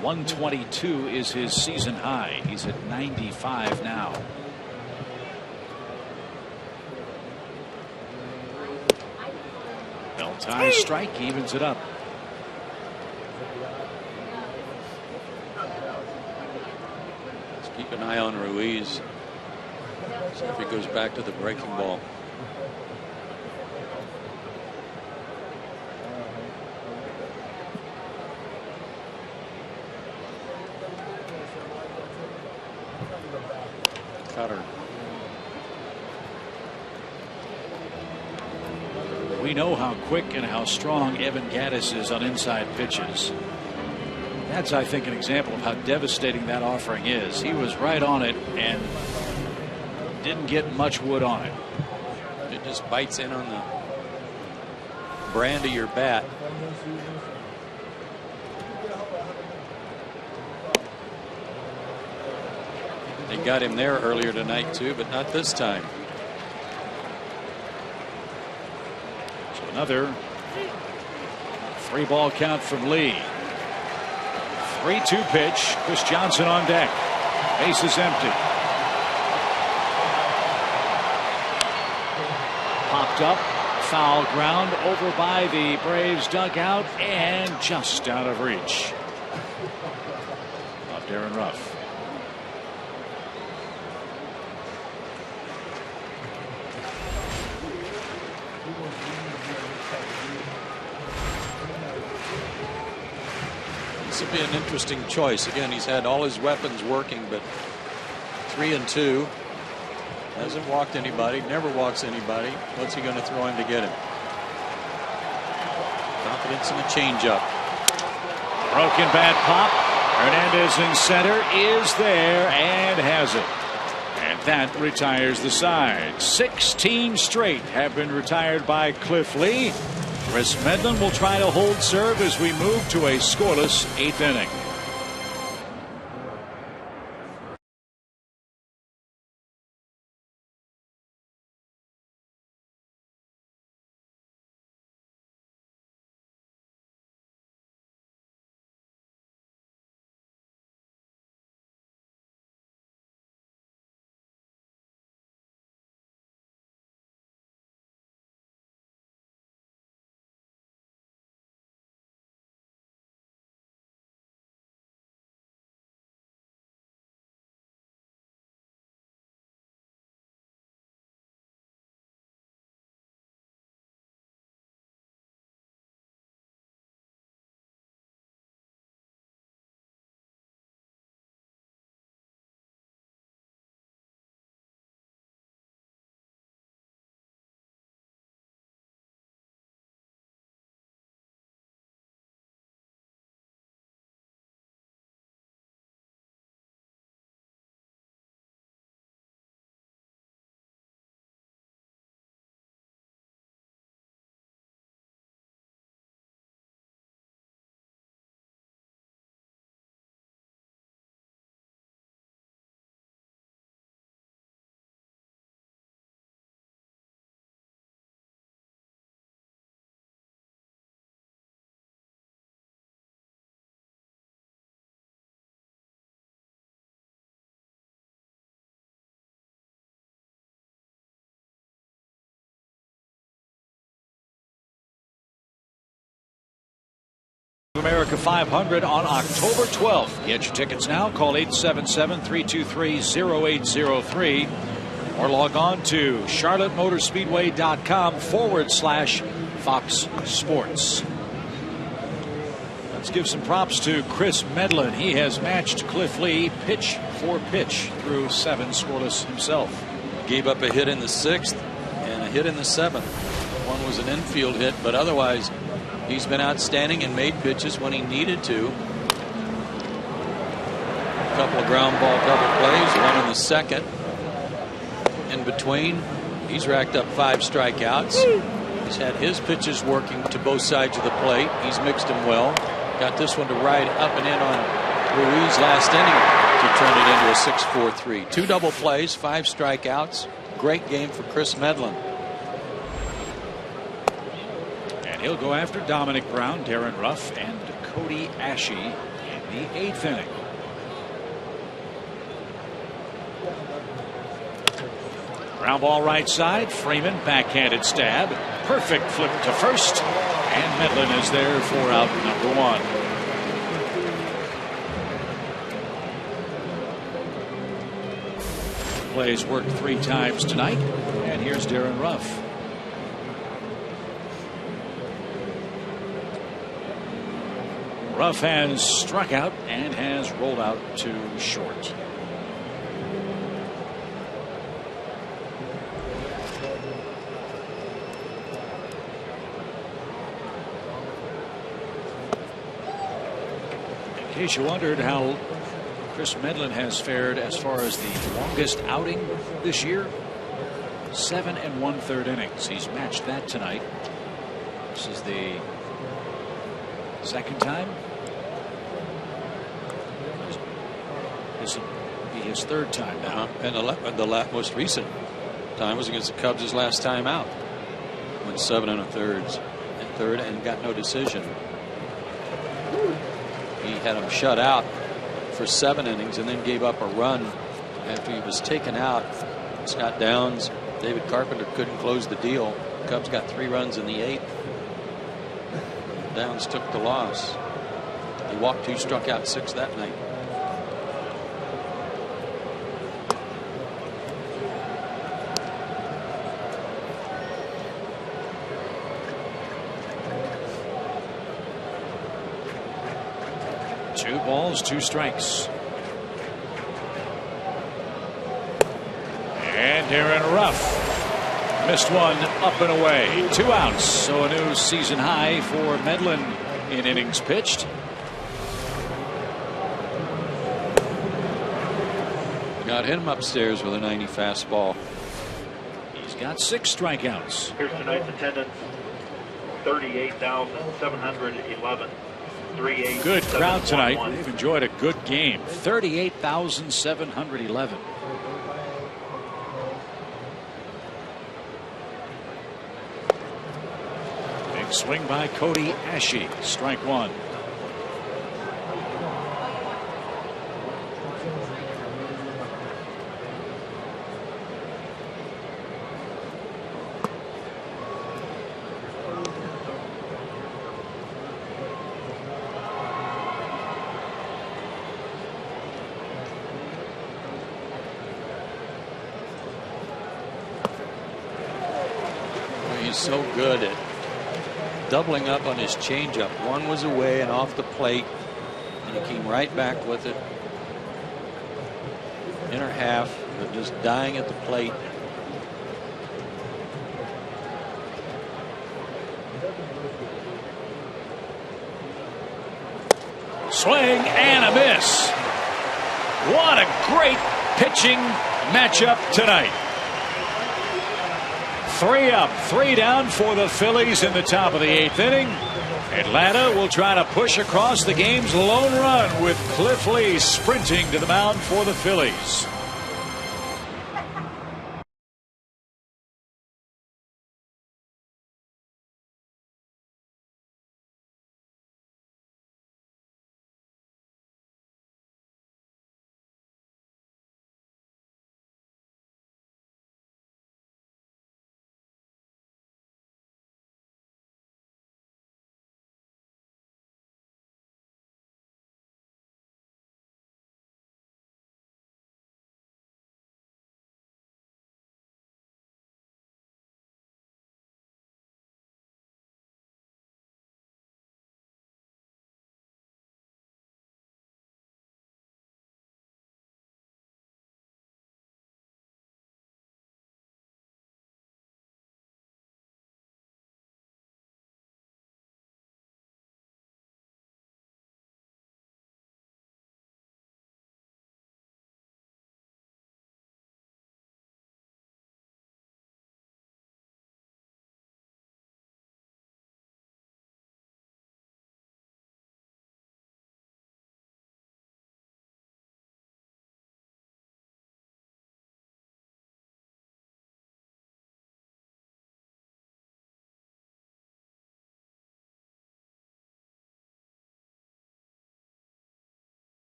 122 is his season high. He's at 95 now. Belt tie strike evens it up. Keep an eye on Ruiz. See if he goes back to the breaking ball. Cutter. We know how quick and how strong Evan Gaddis is on inside pitches. That's, I think, an example of how devastating that offering is. He was right on it and didn't get much wood on it. It just bites in on the brand of your bat. They got him there earlier tonight too, but not this time. So another 3-ball count from Lee. 3-2 pitch. Chris Johnson on deck. Base is empty. Popped up. Foul ground over by the Braves dugout and just out of reach of Darren Ruff. This would be an interesting choice. Again, he's had all his weapons working, but 3-2. Hasn't walked anybody, never walks anybody. What's he going to throw in to get him? Confidence in the changeup. Broken bat pop. Hernandez in center is there and has it. And that retires the side. 16 straight have been retired by Cliff Lee. Chris Medlin will try to hold serve as we move to a scoreless 8th inning. America 500 on October 12th. Get your tickets now. Call 877-323-0803 or log on to charlottemotorspeedway.com/Fox Sports. Let's give some props to Chris Medlin. He has matched Cliff Lee pitch for pitch through 7 scoreless himself. Gave up a hit in the 6th and a hit in the 7th. One was an infield hit, but otherwise he's been outstanding and made pitches when he needed to. A couple of ground ball double plays, one in the 2nd. In between, he's racked up 5 strikeouts. He's had his pitches working to both sides of the plate. He's mixed them well. Got this one to ride up and in on Ruiz last inning to turn it into a 6-4-3. 2 double plays, 5 strikeouts. Great game for Chris Medlin. He'll go after Dominic Brown, Darren Ruff, and Cody Ashe in the 8th inning. Ground ball right side. Freeman backhanded stab. Perfect flip to first. And Medlin is there for out number 1. Plays worked 3 times tonight. And here's Darren Ruff. Ruff has struck out and has rolled out to short. case you wondered how Chris Medlin has fared as far as the longest outing this year, 7 1/3 innings. He's matched that tonight. This is the second time. This will be his third time now. And the most recent time was against the Cubs his last time out. Went 7 1/3 and got no decision. He had him shut out for 7 innings and then gave up a run after he was taken out. Scott Downs, David Carpenter couldn't close the deal. Cubs got 3 runs in the 8th. Downs took the loss. He walked 2, struck out 6 that night. Two balls, 2 strikes. And here in rough. Missed one up and away. 2 outs. So a new season high for Medlin in innings pitched. Got him upstairs with a 90 fastball. He's got 6 strikeouts. Here's tonight's attendance: 38,711. Good crowd tonight. They've enjoyed a good game. 38,711. Big swing by Cody Ashe. Strike 1. He's so good at doubling up on his changeup. One was away and off the plate, and he came right back with it. Inner half, but just dying at the plate. Swing and a miss. What a great pitching matchup tonight. 3 up, 3 down for the Phillies in the top of the 8th inning. Atlanta will try to push across the game's lone run with Cliff Lee sprinting to the mound for the Phillies.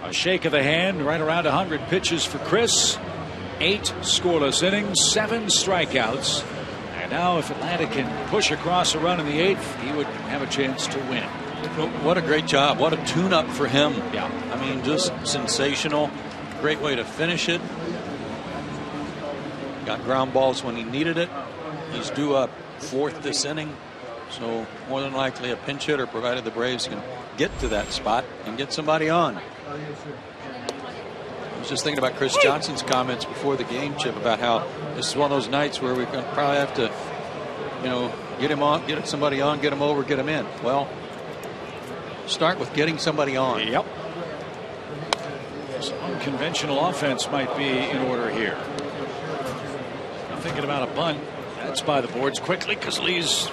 A shake of the hand, right around 100 pitches for Chris. 8 scoreless innings, 7 strikeouts. And now if Atlanta can push across a run in the 8th, he would have a chance to win. What a great job. What a tune-up for him. Yeah. I mean, just sensational. Great way to finish it. Got ground balls when he needed it. He's due up 4th this inning. So more than likely a pinch hitter, provided the Braves can get to that spot and get somebody on. I was just thinking about Chris Johnson's comments before the game, Chip, about how this is one of those nights where we're going to probably have to, get him on, get somebody on, get him over, get him in. Well, start with getting somebody on. Yep. Some unconventional offense might be in order here. I'm thinking about a bunt. That's by the boards quickly because Lee's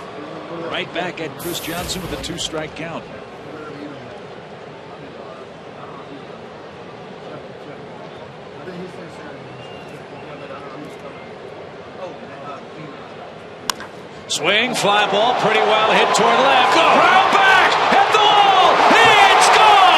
right back at Chris Johnson with a 2-strike count. Swing, fly ball, pretty well hit toward left. Go! Ground back! Hit the wall! It's gone!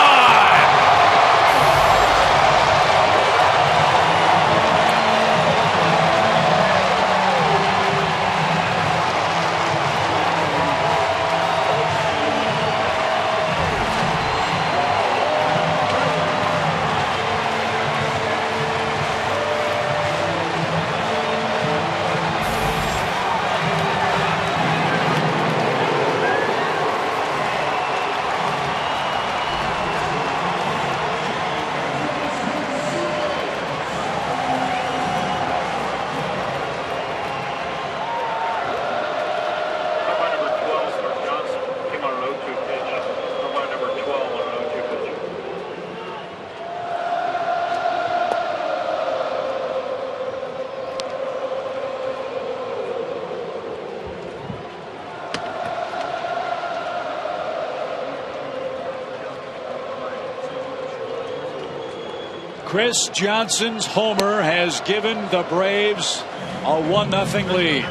Chris Johnson's homer has given the Braves a 1-0 lead.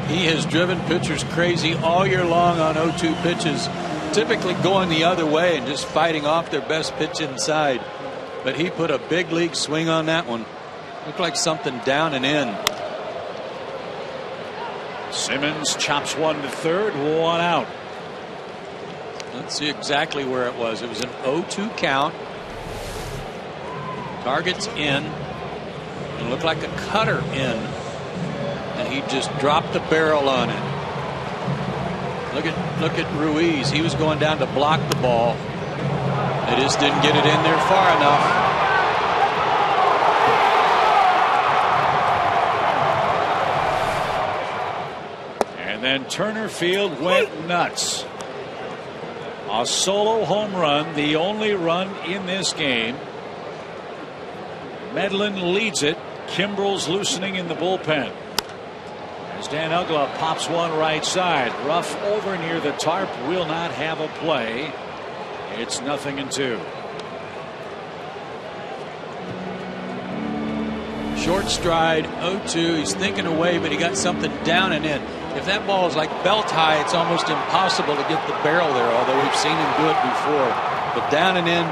He has driven pitchers crazy all year long on 0-2 pitches, typically going the other way and just fighting off their best pitch inside. But he put a big league swing on that one. Looked like something down and in. Simmons chops one to third, 1 out. Let's see exactly where it was. It was an 0-2 count. Target's in. It looked like a cutter in. And he just dropped the barrel on it. Look at Ruiz. He was going down to block the ball. They just didn't get it in there far enough. And then Turner Field went nuts. A solo home run, the only run in this game. Medlin leads it. Kimbrel's loosening in the bullpen. As Dan Uggla pops one right side. Rough over near the tarp, will not have a play. It's 0-2. Short stride, 0-2. He's thinking away, but he got something down and in. If that ball is like belt high, it's almost impossible to get the barrel there, although we've seen him do it before. But down and in,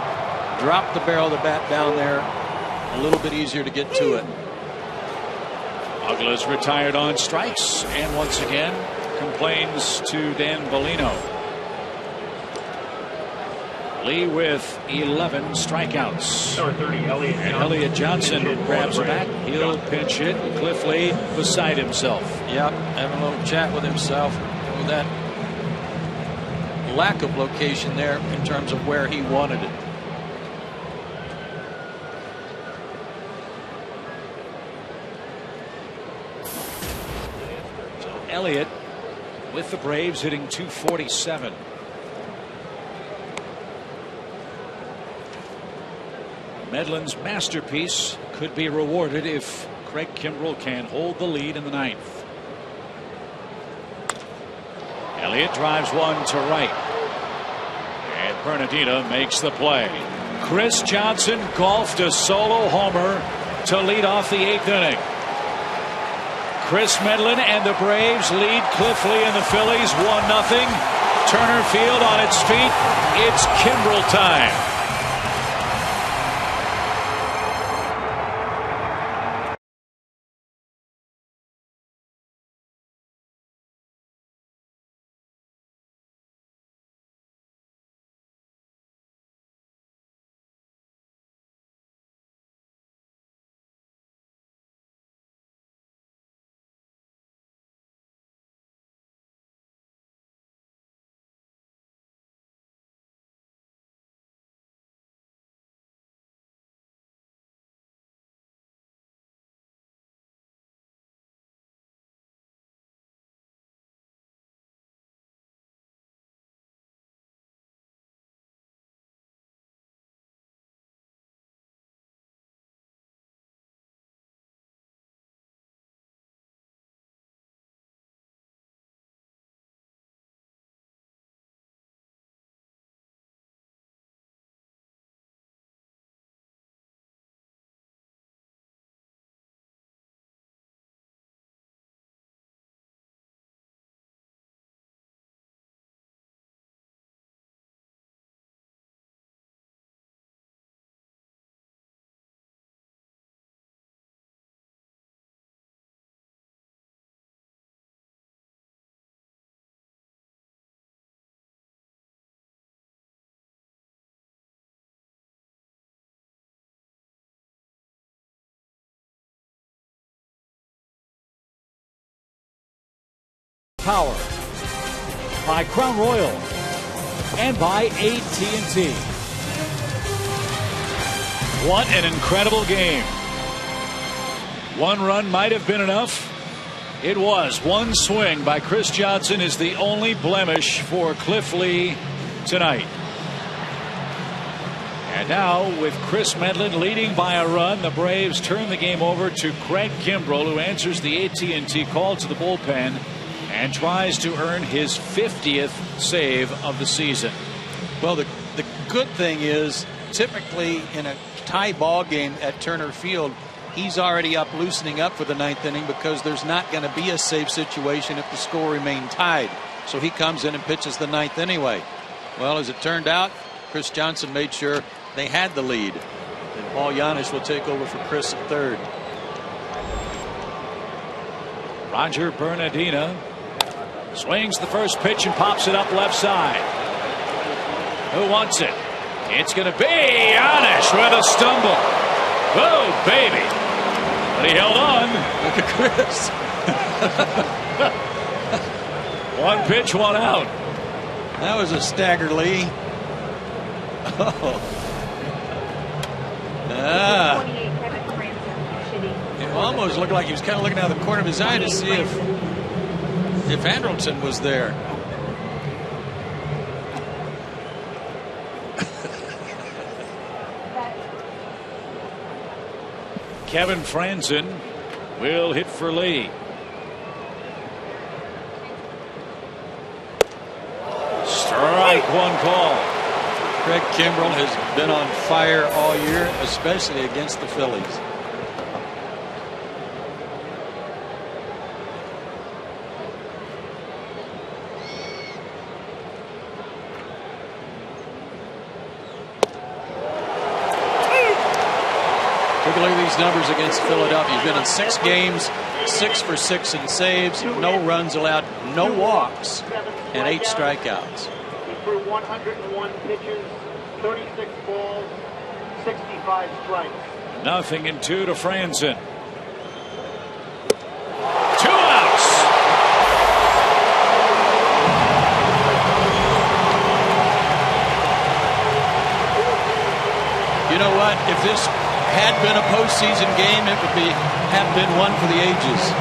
drop the barrel of the bat down there. A little bit easier to get to it. Uggla's retired on strikes and once again complains to Dan Bellino. Lee with 11 strikeouts. Number 30, Elliott and Johnson. Elliott Johnson grabs a bat. He'll pinch hit. Cliff Lee beside himself. Yep, having a little chat with himself with that lack of location there in terms of where he wanted it. Elliott with the Braves hitting .247. Medlin's masterpiece could be rewarded if Craig Kimbrel can hold the lead in the 9th. Elliott drives one to right. And Bernardino makes the play. Chris Johnson golfed a solo homer to lead off the 8th inning. Chris Medlin and the Braves lead Cliff Lee and the Phillies 1-0. Turner Field on its feet. It's Kimbrel time. Power by Crown Royal and by AT&T. What an incredible game. One run might have been enough. It was. One swing by Chris Johnson is the only blemish for Cliff Lee tonight. And now, with Chris Medlin leading by a run, the Braves turn the game over to Craig Kimbrell, who answers the AT&T call to the bullpen and tries to earn his 50th save of the season. Well, the good thing is, typically in a tie ball game at Turner Field, he's already up loosening up for the ninth inning because there's not going to be a safe situation if the score remained tied. So he comes in and pitches the ninth anyway. Well, as it turned out, Chris Johnson made sure they had the lead. And Paul Janisch will take over for Chris at third. Roger Bernardina swings the first pitch and pops it up left side. Who wants it? It's going to be Janisch with a stumble. Oh, baby. But he held on. Look at Chris. One pitch, one out. That was a stagger, Lee. Oh. It almost looked like he was kind of looking out of the corner of his eye to see if Andrelton was there. Kevin Franzen will hit for Lee. Strike one call. Craig Kimbrell has been on fire all year, especially against the Phillies. Take a look at these numbers against Philadelphia. He's been in 6 games, 6 for 6 in saves, no runs allowed, no walks, and 8 strikeouts. He threw 101 pitches, 36 balls, 65 strikes. 0-2 to Franzen. 2 outs. You know what? If this had been a postseason game, it would have been one for the ages.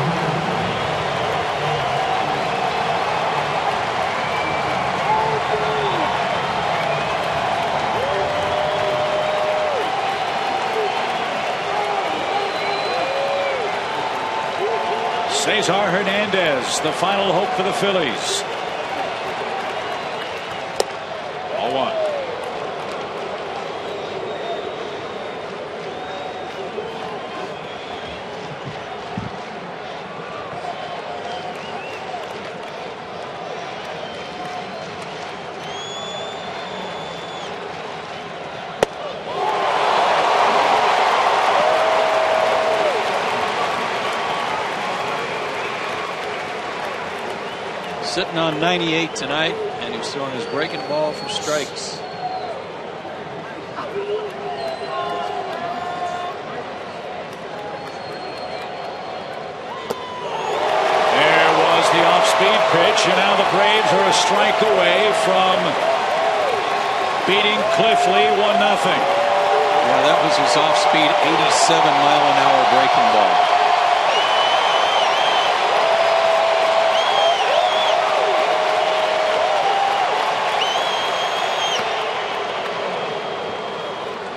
Cesar Hernandez, the final hope for the Phillies. 0-1. Sitting on 98 tonight, and he's throwing his breaking ball for strikes. There was the off-speed pitch, and now the Braves are a strike away from beating Cliff Lee 1-0. Yeah, that was his off-speed 87-mile-an-hour breaking ball.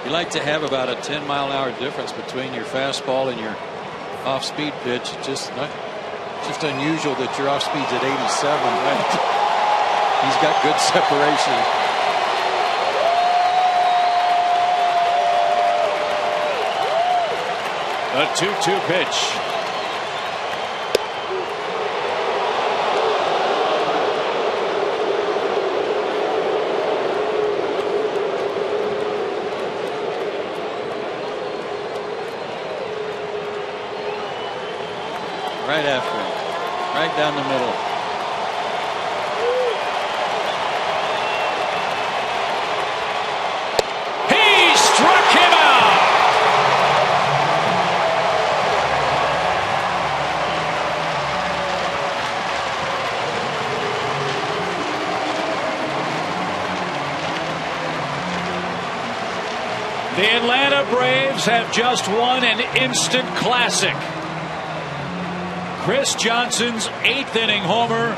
You like to have about a 10-mile-an-hour difference between your fastball and your off-speed pitch. Just unusual that your off-speed's at 87. Right? He's got good separation. A 2-2 pitch. Right after him, right down the middle. He struck him out. The Atlanta Braves have just won an instant classic. Chris Johnson's 8th inning homer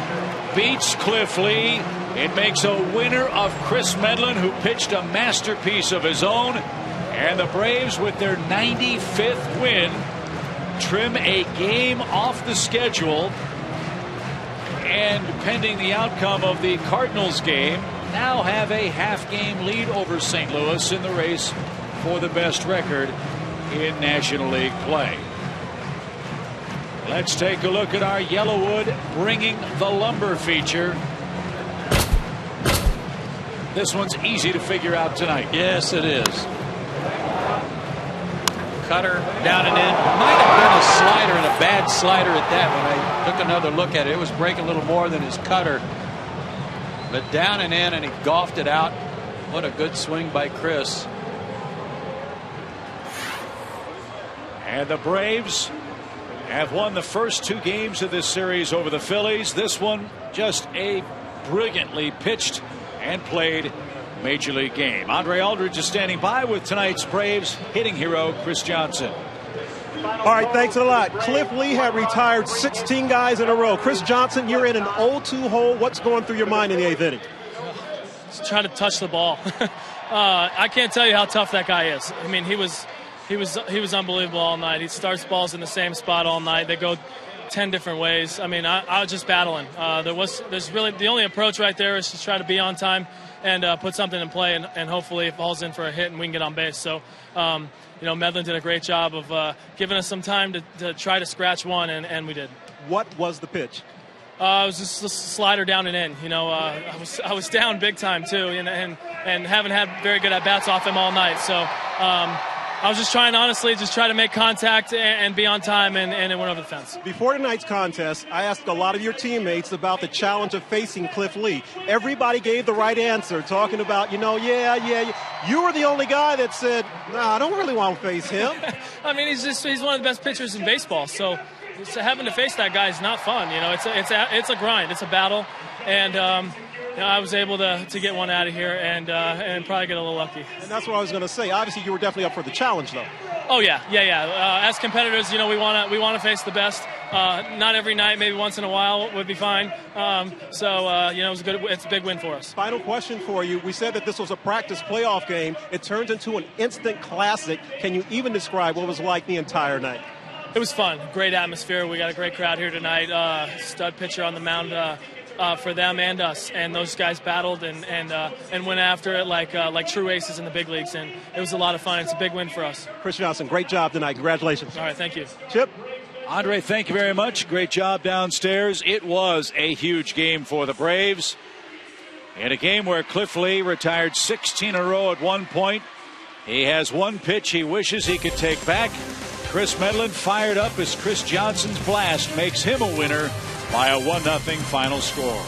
beats Cliff Lee. It makes a winner of Chris Medlin, who pitched a masterpiece of his own. And the Braves, with their 95th win, trim a game off the schedule. And pending the outcome of the Cardinals game, now have a half-game lead over St. Louis in the race for the best record in National League play. Let's take a look at our Yellowwood Bringing the Lumber feature. This one's easy to figure out tonight. Yes, it is. Cutter down and in. Might have been a slider, and a bad slider at that. When I took another look at it, it was breaking a little more than his cutter. But down and in, and he golfed it out. What a good swing by Chris. And the Braves have won the first 2 games of this series over the Phillies. This one just a brilliantly pitched and played Major League game. Andre Aldridge is standing by with tonight's Braves hitting hero Chris Johnson. All right, thanks a lot. Cliff Lee had retired 16 guys in a row. Chris Johnson, you're in an 0-2 hole. What's going through your mind in the 8th inning? Just trying to touch the ball. I can't tell you how tough that guy is. I mean, he was unbelievable all night. He starts balls in the same spot all night. They go 10 different ways. I mean, I was just battling. There's really the only approach right there is to try to be on time and put something in play, and hopefully it falls in for a hit and we can get on base. So, Medlin did a great job of giving us some time to try to scratch one, and we did. What was the pitch? It was just a slider down and in. I was down big time too, and haven't had very good at bats off him all night. So I was just trying, honestly, try to make contact and be on time, and it went over the fence. Before tonight's contest, I asked a lot of your teammates about the challenge of facing Cliff Lee. Everybody gave the right answer, talking about, yeah. You were the only guy that said, I don't really want to face him. I mean, he's one of the best pitchers in baseball, so having to face that guy is not fun. It's a grind, it's a battle, and I was able to get one out of here and probably get a little lucky. And that's what I was going to say. Obviously, you were definitely up for the challenge, though. Oh yeah. As competitors, we want to face the best. Not every night, maybe once in a while would be fine. It was good. It's a big win for us. Final question for you. We said that this was a practice playoff game. It turns into an instant classic. Can you even describe what it was like the entire night? It was fun. Great atmosphere. We got a great crowd here tonight. Stud pitcher on the mound. For them and us, and those guys battled and went after it like true aces in the big leagues, and it was a lot of fun. It's a big win for us. Chris Johnson, great job tonight. Congratulations. All right, thank you. Chip. Andre, thank you very much. Great job downstairs. It was a huge game for the Braves. In a game where Cliff Lee retired 16 in a row at one point. He has one pitch he wishes he could take back. Chris Medlin fired up as Chris Johnson's blast makes him a winner by a 1-0 final score.